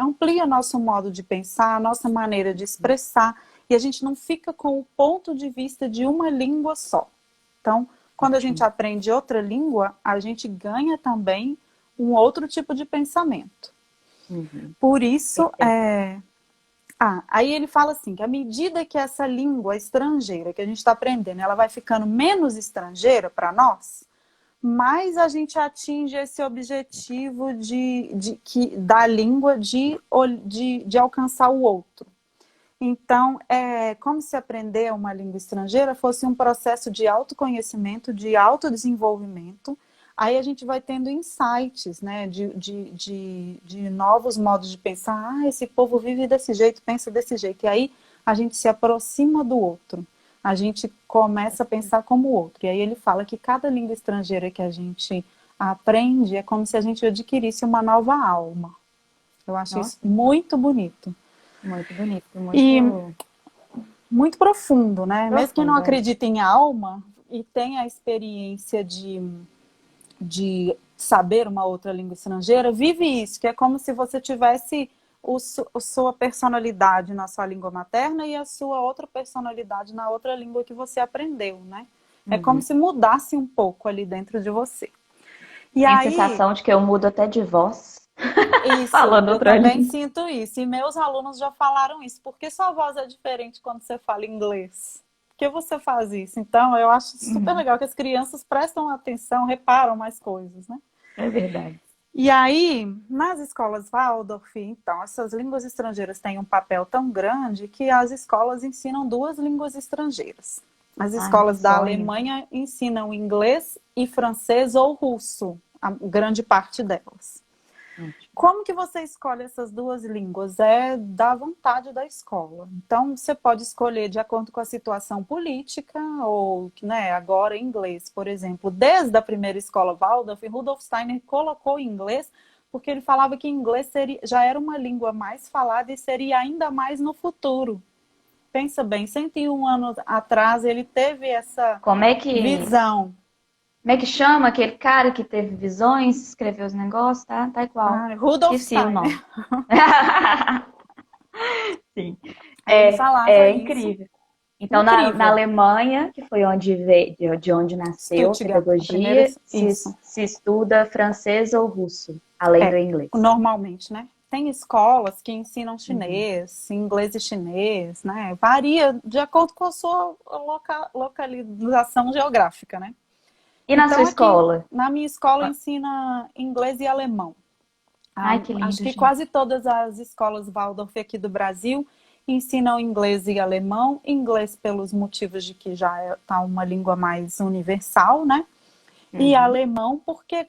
amplia nosso modo de pensar, nossa maneira de expressar, e a gente não fica com o ponto de vista de uma língua só. Então, quando a gente Ótimo. aprende outra língua, a gente ganha também um outro tipo de pensamento. Uhum. Por isso, Perfeito. aí ele fala assim, que à medida que essa língua estrangeira que a gente está aprendendo, ela vai ficando menos estrangeira para nós, mais a gente atinge esse objetivo da língua de alcançar o outro. Então, é como se aprender uma língua estrangeira fosse um processo de autoconhecimento, de autodesenvolvimento. Aí a gente vai tendo insights, né, de novos modos de pensar. Ah, esse povo vive desse jeito, pensa desse jeito. E aí a gente se aproxima do outro. A gente começa a pensar como o outro. E aí ele fala que cada língua estrangeira que a gente aprende é como se a gente adquirisse uma nova alma. Eu acho isso Nossa, muito bonito. muito bonito, E muito muito profundo, né? Mesmo que não profundo. É. acredite em alma e tenha a experiência de saber uma outra língua estrangeira, vive isso, que é como se você tivesse a sua personalidade na sua língua materna e a sua outra personalidade na outra língua que você aprendeu, né? É como Uhum. se mudasse um pouco ali dentro de você. E Tenho a aí, sensação de que eu mudo até de voz. Isso, falando eu outra também língua. sinto isso. E meus alunos já falaram isso. Por que sua voz é diferente quando você fala inglês? Por que você faz isso? Então, eu acho super Uhum, legal que as crianças prestam atenção, reparam mais coisas, né? é verdade. E aí, nas escolas Waldorf, então, essas línguas estrangeiras têm um papel tão grande que as escolas ensinam duas línguas estrangeiras. As Ai, que escolas da sonho. Alemanha ensinam inglês e francês ou russo, a grande parte delas. Ótimo. Como que você escolhe essas duas línguas? É da vontade da escola. Então, você pode escolher de acordo com a situação política, ou, né, agora em inglês, por exemplo. Desde a primeira escola Waldorf, Rudolf Steiner colocou inglês, porque ele falava que inglês já era uma língua mais falada e seria ainda mais no futuro. Pensa bem, 101 anos atrás ele teve essa Como é que, visão. como é que chama aquele cara que teve visões, escreveu os negócios, tá? Tá igual. Ah, Rudolf Esqueci o Steiner. nome. Sim. Ele falava É isso. incrível. Então, na Incrível. Alemanha, que foi onde veio, de onde nasceu a Stuttgart, a primeira. pedagogia, Isso. se estuda francês ou russo, além do É, inglês. normalmente, né? Tem escolas que ensinam Uhum. chinês, inglês e chinês, né? Varia de acordo com a sua localização geográfica, né? E na sua Então, aqui, escola? na minha escola, ensina inglês e alemão. Ai, que Acho lindo, que gente. quase todas as escolas Waldorf aqui do Brasil ensinam inglês e alemão. Inglês pelos motivos de que já está uma língua mais universal, né? E Uhum, alemão, porque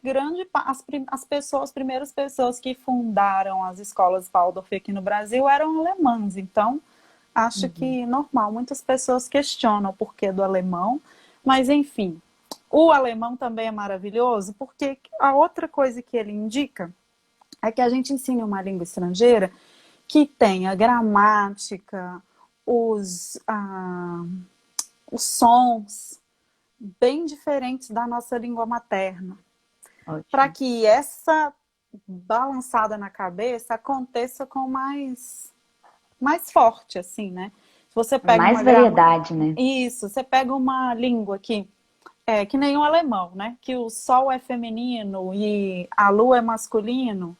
as primeiras pessoas que fundaram as escolas Waldorf aqui no Brasil eram alemãs. Então, acho uhum, que normal. Muitas pessoas questionam o porquê do alemão, mas enfim. O alemão também é maravilhoso, porque a outra coisa que ele indica é que a gente ensine uma língua estrangeira que tenha gramática, os, ah, os sons bem diferentes da nossa língua materna, para ótimo. que essa balançada na cabeça aconteça com mais forte, assim, né? Se você pega Mais uma grama... variedade, né? Isso, você pega uma língua que nem o alemão, né? Que o sol é feminino e a lua é masculino,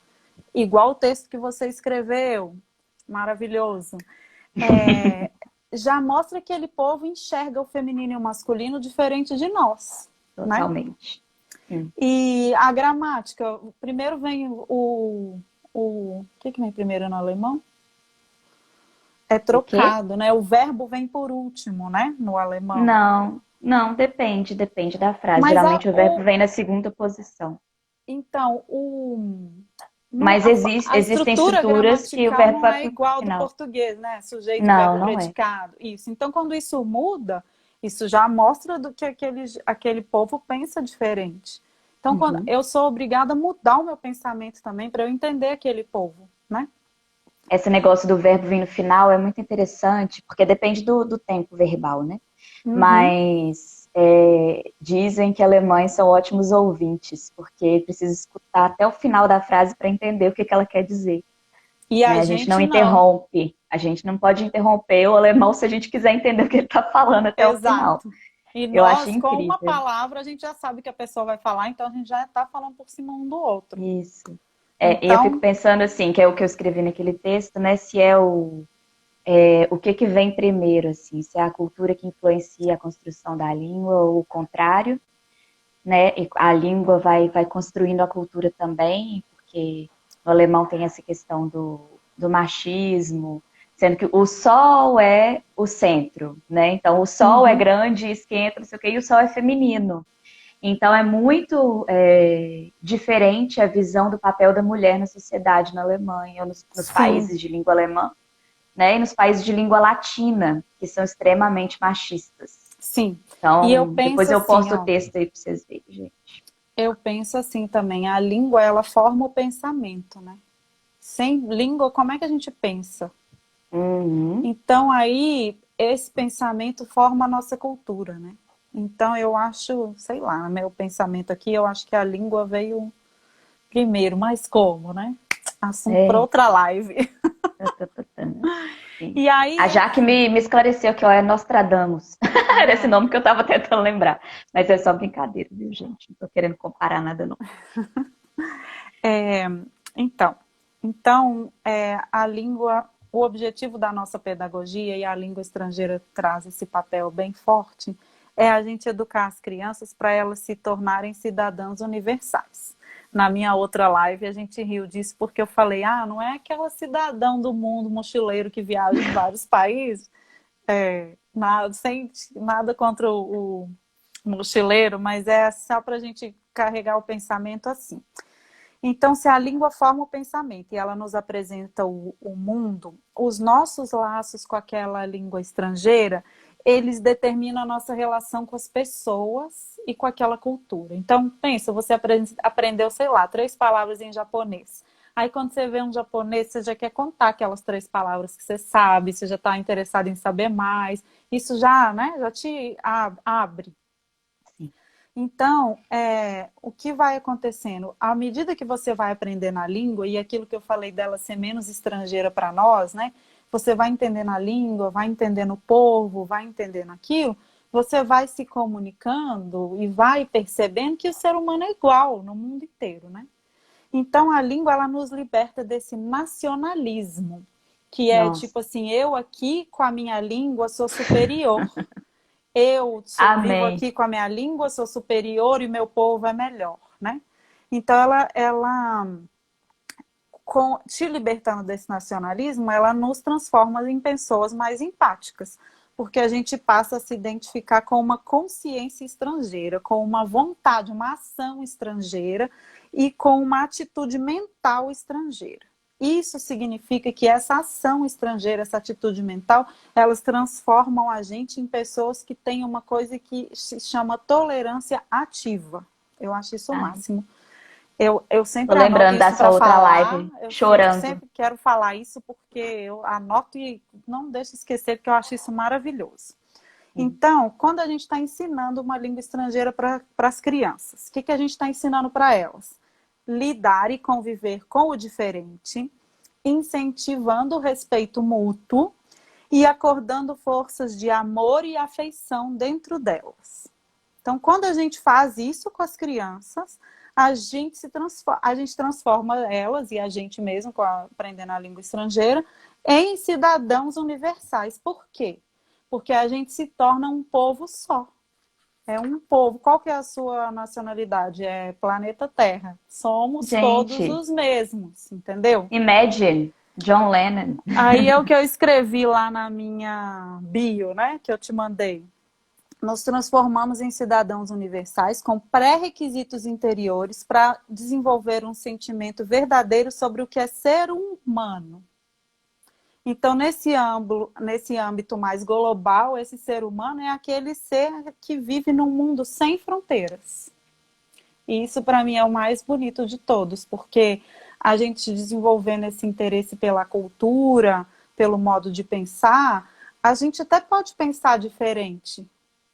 igual o texto que você escreveu, maravilhoso. É, já mostra que aquele povo enxerga o feminino e o masculino diferente de nós, né? Totalmente. Sim. E a gramática, primeiro vem o que vem primeiro no alemão? É O quê? trocado, né? O verbo vem por último, né? No alemão. Não, não, depende da frase. Mas Geralmente o verbo vem na segunda posição. então, no, Mas a existem estrutura estruturas que o gramatical verbo não vai é para o igual do final. português, né? Sujeito, Não, verbo, não é. predicado. Isso. Então, quando isso muda, isso já mostra do que aquele povo pensa diferente. Então, quando Uhum. eu sou obrigada a mudar o meu pensamento também para eu entender aquele povo, né? Esse negócio do verbo vir no final é muito interessante, porque depende do tempo verbal, né? Uhum. Mas dizem que alemães são ótimos ouvintes, porque precisa escutar até o final da frase para entender o que ela quer dizer. E a Né? A gente não gente não. interrompe, a gente não pode interromper o alemão se a gente quiser entender o que ele está falando até o final. Exato. E Eu acho nós, com uma incrível. palavra, a gente já sabe que a pessoa vai falar, então a gente já está falando por cima um do outro. Isso. E eu fico Então, pensando assim, que é o que eu escrevi naquele texto, né? Se é o que vem primeiro, assim, se é a cultura que influencia a construção da língua ou o contrário, né? E a língua vai construindo a cultura também, porque no alemão tem essa questão do machismo, sendo que o sol é o centro, né? Então o sol é uhum, grande, esquenta, não sei o quê, e o sol é feminino. Então é muito diferente a visão do papel da mulher na sociedade na Alemanha, ou nos sim, países de língua alemã, né? E nos países de língua latina, que são extremamente machistas. sim. E eu Então, depois penso eu assim, posto o ó, texto aí para vocês verem, gente. eu penso assim também, a língua ela forma o pensamento, né? Sem língua, como é que a gente pensa? Uhum. Então aí esse pensamento forma a nossa cultura, né? Então eu acho, sei lá, meu pensamento aqui, eu acho que a língua veio primeiro, mas como, né? Assunto para É. outra live. Tá, tá, tá, tá. Sim. E A aí, Jaque assim, me esclareceu que ó, é Nostradamus. Era esse ah, nome que eu estava tentando lembrar. Mas é só brincadeira, viu, gente? Não tô querendo comparar nada, não. Então, então, a língua, o objetivo da nossa pedagogia, e a língua estrangeira traz esse papel bem forte, é a gente educar as crianças para elas se tornarem cidadãs universais. Na minha outra live a gente riu disso porque eu falei, não é aquela cidadão do mundo mochileiro que viaja em vários países, sem nada contra o mochileiro, mas é só para a gente carregar o pensamento assim. Então, se a língua forma o pensamento e ela nos apresenta o mundo, os nossos laços com aquela língua estrangeira, eles determinam a nossa relação com as pessoas e com aquela cultura. Então, pensa, você aprendeu, sei lá, 3 palavras em japonês. Aí, quando você vê um japonês, você já quer contar aquelas 3 palavras que você sabe, você já está interessado em saber mais. Isso já, né, já te abre. Então, o que vai acontecendo? À medida que você vai aprendendo a língua, e aquilo que eu falei dela ser menos estrangeira para nós, né? Você vai entendendo a língua, vai entendendo o povo, vai entendendo aquilo, você vai se comunicando e vai percebendo que o ser humano é igual no mundo inteiro, né? Então, a língua, ela nos liberta desse nacionalismo, que é Nossa. tipo assim, eu aqui com a minha língua sou superior. Vivo Amém. aqui com a minha língua, sou superior e meu povo é melhor, né? Então, ela te libertando desse nacionalismo, ela nos transforma em pessoas mais empáticas, porque a gente passa a se identificar com uma consciência estrangeira, com uma vontade, uma ação estrangeira e com uma atitude mental estrangeira. Isso significa que essa ação estrangeira, essa atitude mental, elas transformam a gente em pessoas que têm uma coisa que se chama tolerância ativa. Eu acho isso o Ai, máximo. Eu tô sempre anoto lembrando da isso sua para outra falar, live, eu sempre, chorando. sempre quero falar isso porque eu anoto e não deixo esquecer porque eu acho isso maravilhoso. Sim. Então, quando a gente está ensinando uma língua estrangeira para as crianças, o que a gente está ensinando para elas? Lidar e conviver com o diferente, incentivando o respeito mútuo e acordando forças de amor e afeição dentro delas. Então, quando a gente faz isso com as crianças, a gente transforma elas e a gente mesmo, aprendendo a língua estrangeira, em cidadãos universais. Por quê? Porque a gente se torna um povo só. É um povo. Qual que é a sua nacionalidade? É planeta Terra. Somos todos Gente, os mesmos, entendeu? Imagine, John Lennon. Aí é o que eu escrevi lá na minha bio, né? Que eu te mandei. Nos transformamos em cidadãos universais com pré-requisitos interiores para desenvolver um sentimento verdadeiro sobre o que é ser humano. Então, nesse âmbito mais global, esse ser humano é aquele ser que vive num mundo sem fronteiras. E isso, para mim, é o mais bonito de todos, porque a gente desenvolvendo esse interesse pela cultura, pelo modo de pensar, a gente até pode pensar diferente,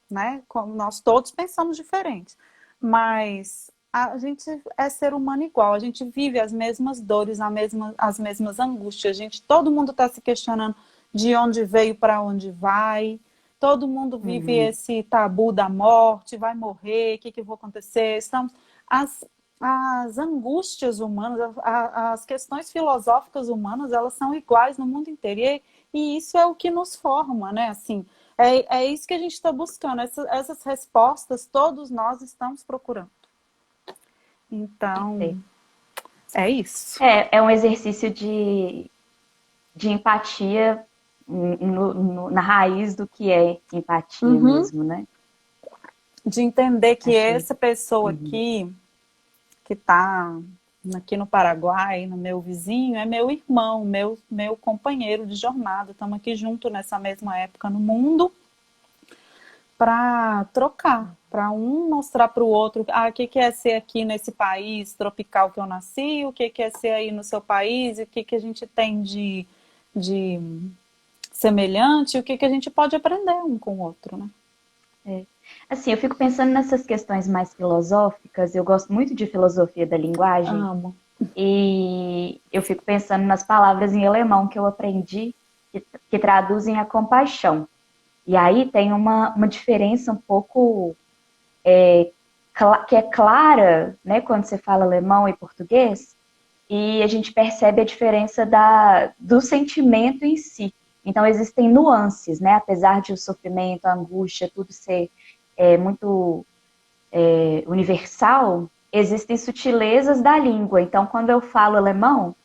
né? Como nós todos pensamos diferente, mas a gente é ser humano igual, a gente vive as mesmas dores, as mesmas angústias, todo mundo está se questionando de onde veio, para onde vai, todo mundo vive Uhum. esse tabu da morte, vai morrer, o que vai acontecer, as, as angústias humanas, as questões filosóficas humanas, elas são iguais no mundo inteiro, e isso é o que nos forma, né, assim, é isso que a gente está buscando, essas respostas todos nós estamos procurando. Então, Perfeito. é isso. É um exercício de empatia na raiz do que é empatia Uhum. mesmo, né? De entender que Achei. essa pessoa Uhum. aqui, que está aqui no Paraguai, no meu vizinho, é meu irmão, meu companheiro de jornada. Estamos aqui junto nessa mesma época no mundo para trocar, para um mostrar para o outro o que é ser aqui nesse país tropical que eu nasci, o que é ser aí no seu país, o que a gente tem de semelhante, o que a gente pode aprender um com o outro, né? É. Assim, eu fico pensando nessas questões mais filosóficas, eu gosto muito de filosofia da linguagem, Amo. e eu fico pensando nas palavras em alemão que eu aprendi, que traduzem a compaixão. E aí tem uma diferença um pouco que é clara, né, quando você fala alemão e português, e a gente percebe a diferença do sentimento em si. Então, existem nuances, né? Apesar de o sofrimento, a angústia, tudo ser muito universal, existem sutilezas da língua. Então, quando eu falo alemão,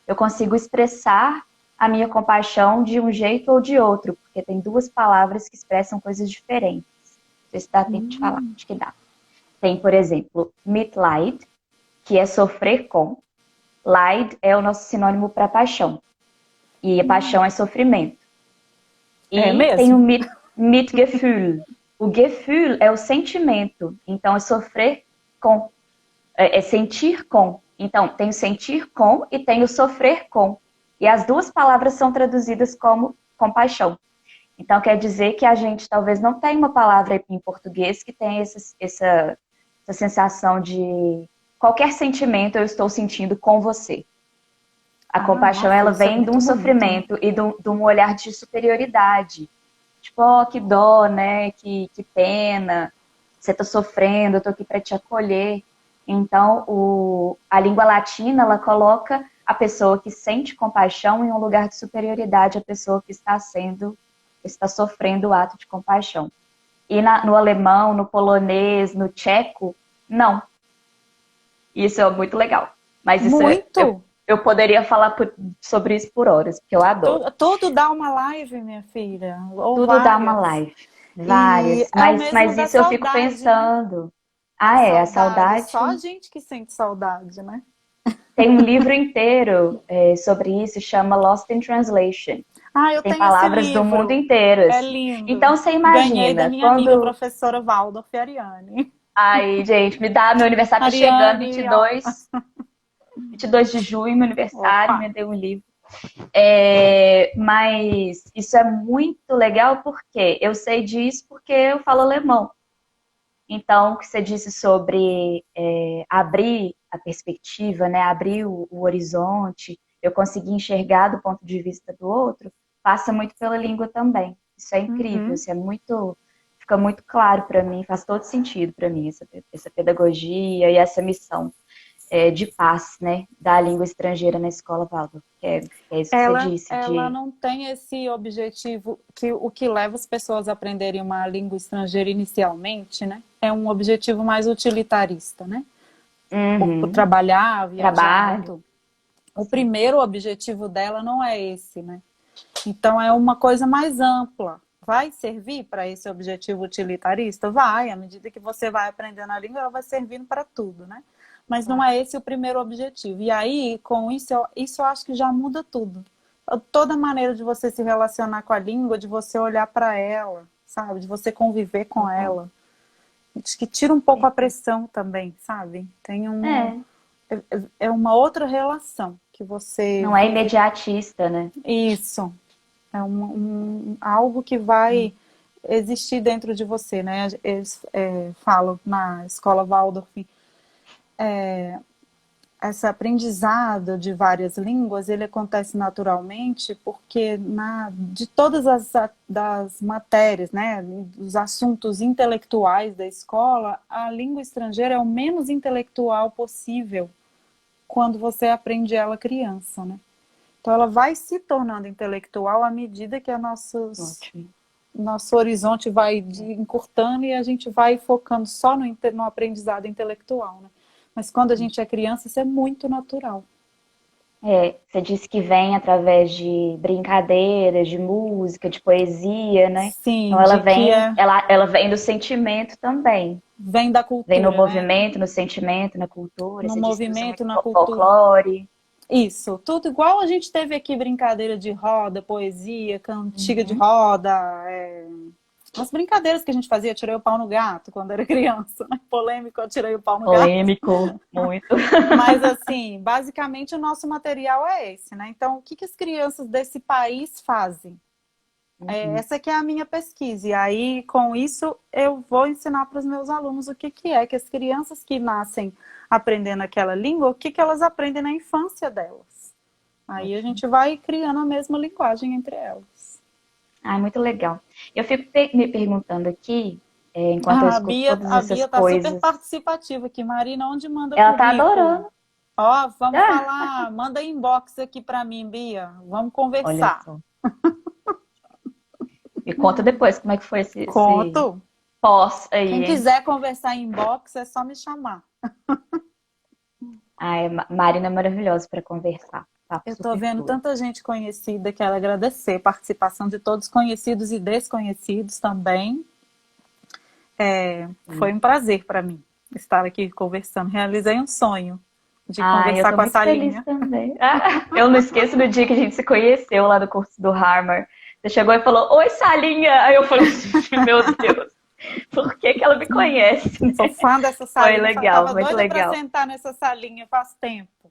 eu consigo expressar a minha compaixão de um jeito ou de outro, porque tem duas palavras que expressam coisas diferentes. Não sei se dá tempo de falar, acho que dá. Tem, por exemplo, Mitleid, que é sofrer com. Leid é o nosso sinônimo para paixão. E a paixão é sofrimento. E tem o Mitgefühl. O Gefühl é o sentimento. Então, é sofrer com. É sentir com. Então, tem o sentir com e tem o sofrer com. E as duas palavras são traduzidas como compaixão. Então, quer dizer que a gente talvez não tenha uma palavra em português que tenha essa sensação de qualquer sentimento eu estou sentindo com você. A compaixão, ela vem de um sofrimento e de um olhar de superioridade. Tipo, oh, que dó, né? Que pena. Você está sofrendo, eu estou aqui para te acolher. Então, a língua latina, ela coloca a pessoa que sente compaixão em um lugar de superioridade à pessoa que está sofrendo o ato de compaixão. E no alemão, no polonês, no tcheco, não. Isso é muito legal. Mas isso eu poderia falar sobre isso por horas, porque eu adoro. Tudo dá uma live, minha filha. Ou tudo várias. dá uma live. Várias. Mas isso eu fico pensando. Né? A saudade. Só a gente que sente saudade, né? Tem um livro inteiro sobre isso, chama Lost in Translation. Eu Tem tenho palavras esse livro. do mundo inteiro. É lindo. Então você imagina. Ganhei da minha amiga professora Waldorf Ariane. Ai, gente, meu aniversário tá chegando, 22 de junho, meu aniversário, me deu um livro. Mas isso é muito legal porque eu sei disso porque eu falo alemão. Então, o que você disse sobre abrir a perspectiva, né, abrir o horizonte, eu conseguir enxergar do ponto de vista do outro, passa muito pela língua também. Isso é incrível, isso fica muito claro para mim, faz todo sentido para mim, essa pedagogia e essa missão de paz, né, da língua estrangeira na escola Waldorf, que é isso que você disse. Ela não tem esse objetivo, o que leva as pessoas a aprenderem uma língua estrangeira inicialmente, né, é um objetivo mais utilitarista, né, por trabalhar, viajar. O primeiro objetivo dela não é esse, né, então é uma coisa mais ampla. Vai servir para esse objetivo utilitarista? Vai, à medida que você vai aprendendo a língua, ela vai servindo para tudo, né? Mas não é esse o primeiro objetivo. E aí, com isso eu acho que já muda tudo. Toda maneira de você se relacionar com a língua, de você olhar para ela, sabe? De você conviver com ela. Acho que tira um pouco a pressão também, sabe? Tem é uma outra relação que você... Não é imediatista, né? Isso. É algo que vai existir dentro de você, né? Eles falam na escola Waldorf, esse aprendizado de várias línguas, ele acontece naturalmente porque de todas das matérias, né, dos assuntos intelectuais da escola, a língua estrangeira é o menos intelectual possível quando você aprende ela criança, né? Então ela vai se tornando intelectual à medida que nosso horizonte vai encurtando e a gente vai focando só no aprendizado intelectual, né? Mas quando a gente é criança, isso é muito natural. Você disse que vem através de brincadeiras, de música, de poesia, né? Sim, então ela vem do sentimento também. Vem da cultura, vem no movimento, no sentimento, na cultura. No movimento, na cultura. Folclore. Isso, tudo igual a gente teve aqui brincadeira de roda, poesia, cantiga de roda, as brincadeiras que a gente fazia, tirei o pau no gato quando era criança, né? Polêmico, eu tirei o pau no gato. Polêmico, muito. Mas assim, basicamente o nosso material é esse, né? Então, o que as crianças desse país fazem? Essa que é a minha pesquisa, e aí com isso eu vou ensinar para os meus alunos o que é que as crianças que nascem aprendendo aquela língua, o que elas aprendem na infância delas. Aí a gente vai criando a mesma linguagem entre elas. Muito legal. Eu fico me perguntando aqui, enquanto eu escuto todas essas coisas. A Bia tá super participativa aqui. Marina, onde manda Ela tá adorando. Ó, vamos Ah, falar, manda inbox aqui para mim, Bia. Vamos olha conversar. só. Me conta depois como é que foi esse Conto. pós aí, Quem hein? quiser conversar em inbox é só me chamar. Ai, Marina é maravilhosa para conversar. Papo Eu tô super vendo fluido. tanta gente conhecida, quero agradecer a participação de todos conhecidos e desconhecidos também. Foi um prazer para mim estar aqui conversando. Realizei um sonho de Ai, eu conversar tô com a muito feliz Salinha. também. Ah, eu não esqueço do dia que a gente se conheceu lá no curso do Harvard. Você chegou e falou, oi, Salinha! Aí eu falei assim, meu Deus, por que que ela me conhece, Sou né? fã dessa Foi salinha. legal, Tava muito doida para legal. sentar nessa salinha faz tempo.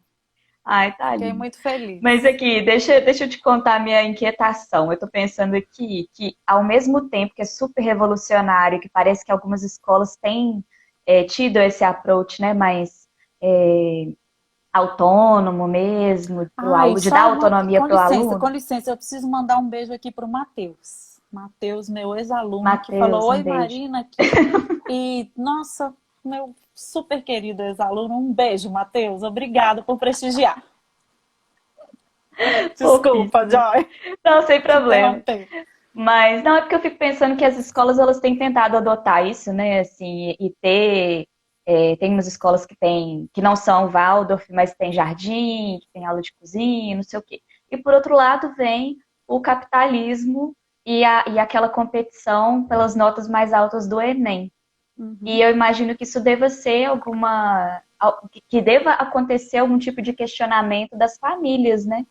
Ai, tá Fiquei lindo. muito feliz. Mas aqui, deixa eu te contar a minha inquietação. Eu tô pensando aqui que, ao mesmo tempo que é super revolucionário, que parece que algumas escolas têm tido esse approach, né, mais é, autônomo mesmo, pro Ai, aluno, de dar só uma... autonomia para o Com aluno. licença, eu preciso mandar um beijo aqui pro Matheus. Matheus, meu ex-aluno, que falou: Matheus, um Oi, beijo. Marina, aqui. E, nossa, meu super querido ex-aluno, um beijo, Matheus. Obrigada por prestigiar. Desculpa, Fofíssimo. Joy, Não, sem te problema. interromper. Mas não é porque eu fico pensando que as escolas elas têm tentado adotar isso, né? Assim, e ter tem umas escolas que não são Waldorf, mas tem jardim, que tem aula de cozinha, não sei o quê. E por outro lado vem o capitalismo e aquela competição pelas notas mais altas do Enem. E Uhum. eu imagino que isso deva ser que deva acontecer algum tipo de questionamento das famílias, né?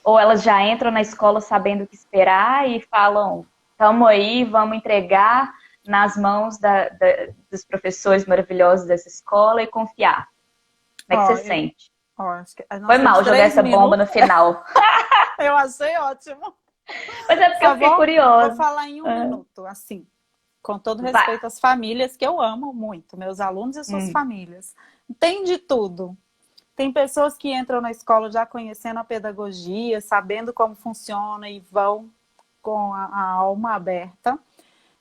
Ou elas já entram na escola sabendo o que esperar e falam, estamos aí, vamos entregar nas mãos dos professores maravilhosos dessa escola e confiar. Como é que Ó, você sente? acho que nós Foi temos mal jogar três essa bomba no minutos. final. Eu achei ótimo. Mas é porque eu Só fiquei vou curiosa. falar em um Ah, minuto, assim, com todo vai. respeito às famílias, que eu amo muito, meus alunos e suas Hum, famílias. Tem de tudo. Tem pessoas que entram na escola já conhecendo a pedagogia, sabendo como funciona e vão com a alma aberta.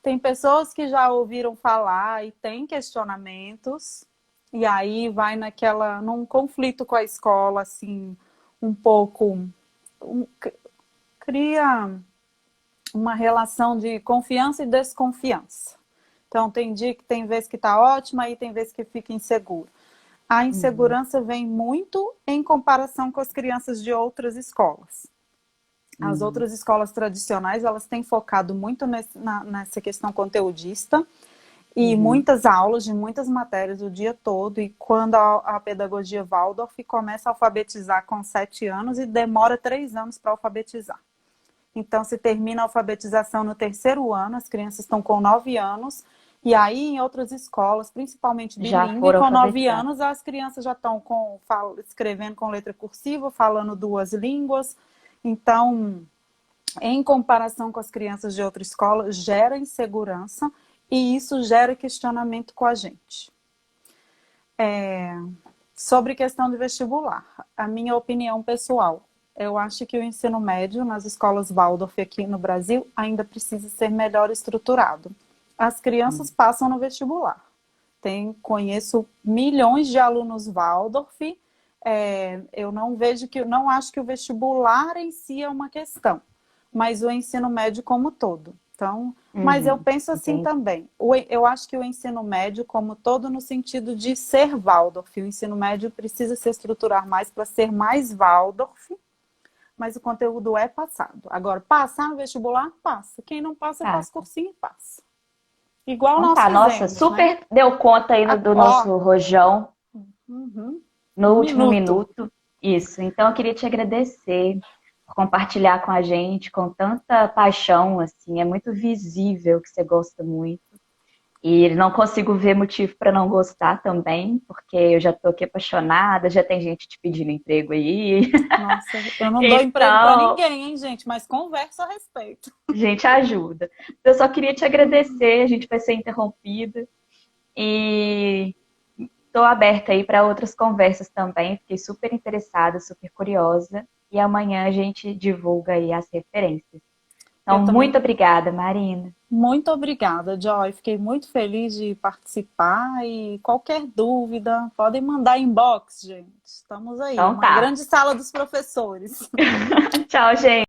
Tem pessoas que já ouviram falar e têm questionamentos, e aí vai num conflito com a escola, assim, um pouco. Um, cria uma relação de confiança e desconfiança. Então, tem dia que tem vez que está ótima, aí tem vez que fica inseguro. A uhum, insegurança vem muito em comparação com as crianças de outras escolas. As uhum, outras escolas tradicionais, elas têm focado muito nessa questão conteudista e uhum. muitas aulas de muitas matérias o dia todo. E quando a pedagogia Waldorf começa a alfabetizar com 7 anos e demora 3 anos para alfabetizar. Então, se termina a alfabetização no terceiro ano, as crianças estão com 9 anos, e aí em outras escolas, principalmente Já bilíngue, foram com 9 alfabetizados. anos, as crianças já estão escrevendo com letra cursiva, falando 2 línguas. Então, em comparação com as crianças de outra escola, gera insegurança e isso gera questionamento com a gente. Sobre questão de vestibular, a minha opinião pessoal, eu acho que o ensino médio nas escolas Waldorf aqui no Brasil ainda precisa ser melhor estruturado. As crianças passam no vestibular. Conheço milhões de alunos Waldorf. Eu não acho que o vestibular em si é uma questão, mas o ensino médio como todo. Então, mas eu Uhum, penso assim entendi. também. Eu acho que o ensino médio como todo no sentido de ser Waldorf. O ensino médio precisa se estruturar mais para ser mais Waldorf, mas o conteúdo é passado. Agora, passar no vestibular, passa. Quem não passa, Tá. faz cursinho e passa. Igual Então nós tá, nossa, fizemos, né? super deu conta aí do Ó, nosso rojão uhum, no um último minuto. minuto. Isso. Então eu queria te agradecer por compartilhar com a gente com tanta paixão, assim, é muito visível que você gosta muito. E não consigo ver motivo para não gostar também, porque eu já tô aqui apaixonada, já tem gente te pedindo emprego aí. Nossa, eu não dou emprego para Então, ninguém, hein, gente, mas conversa a respeito. a gente ajuda. Eu só queria te agradecer, a gente vai ser interrompida. E estou aberta aí para outras conversas também. Fiquei super interessada, super curiosa. E amanhã a gente divulga aí as referências. Então, Eu também. muito obrigada, Marina. Muito obrigada, Joy. Fiquei muito feliz de participar e qualquer dúvida, podem mandar inbox, gente. Estamos aí, Então uma tá. grande sala dos professores. Tchau, gente.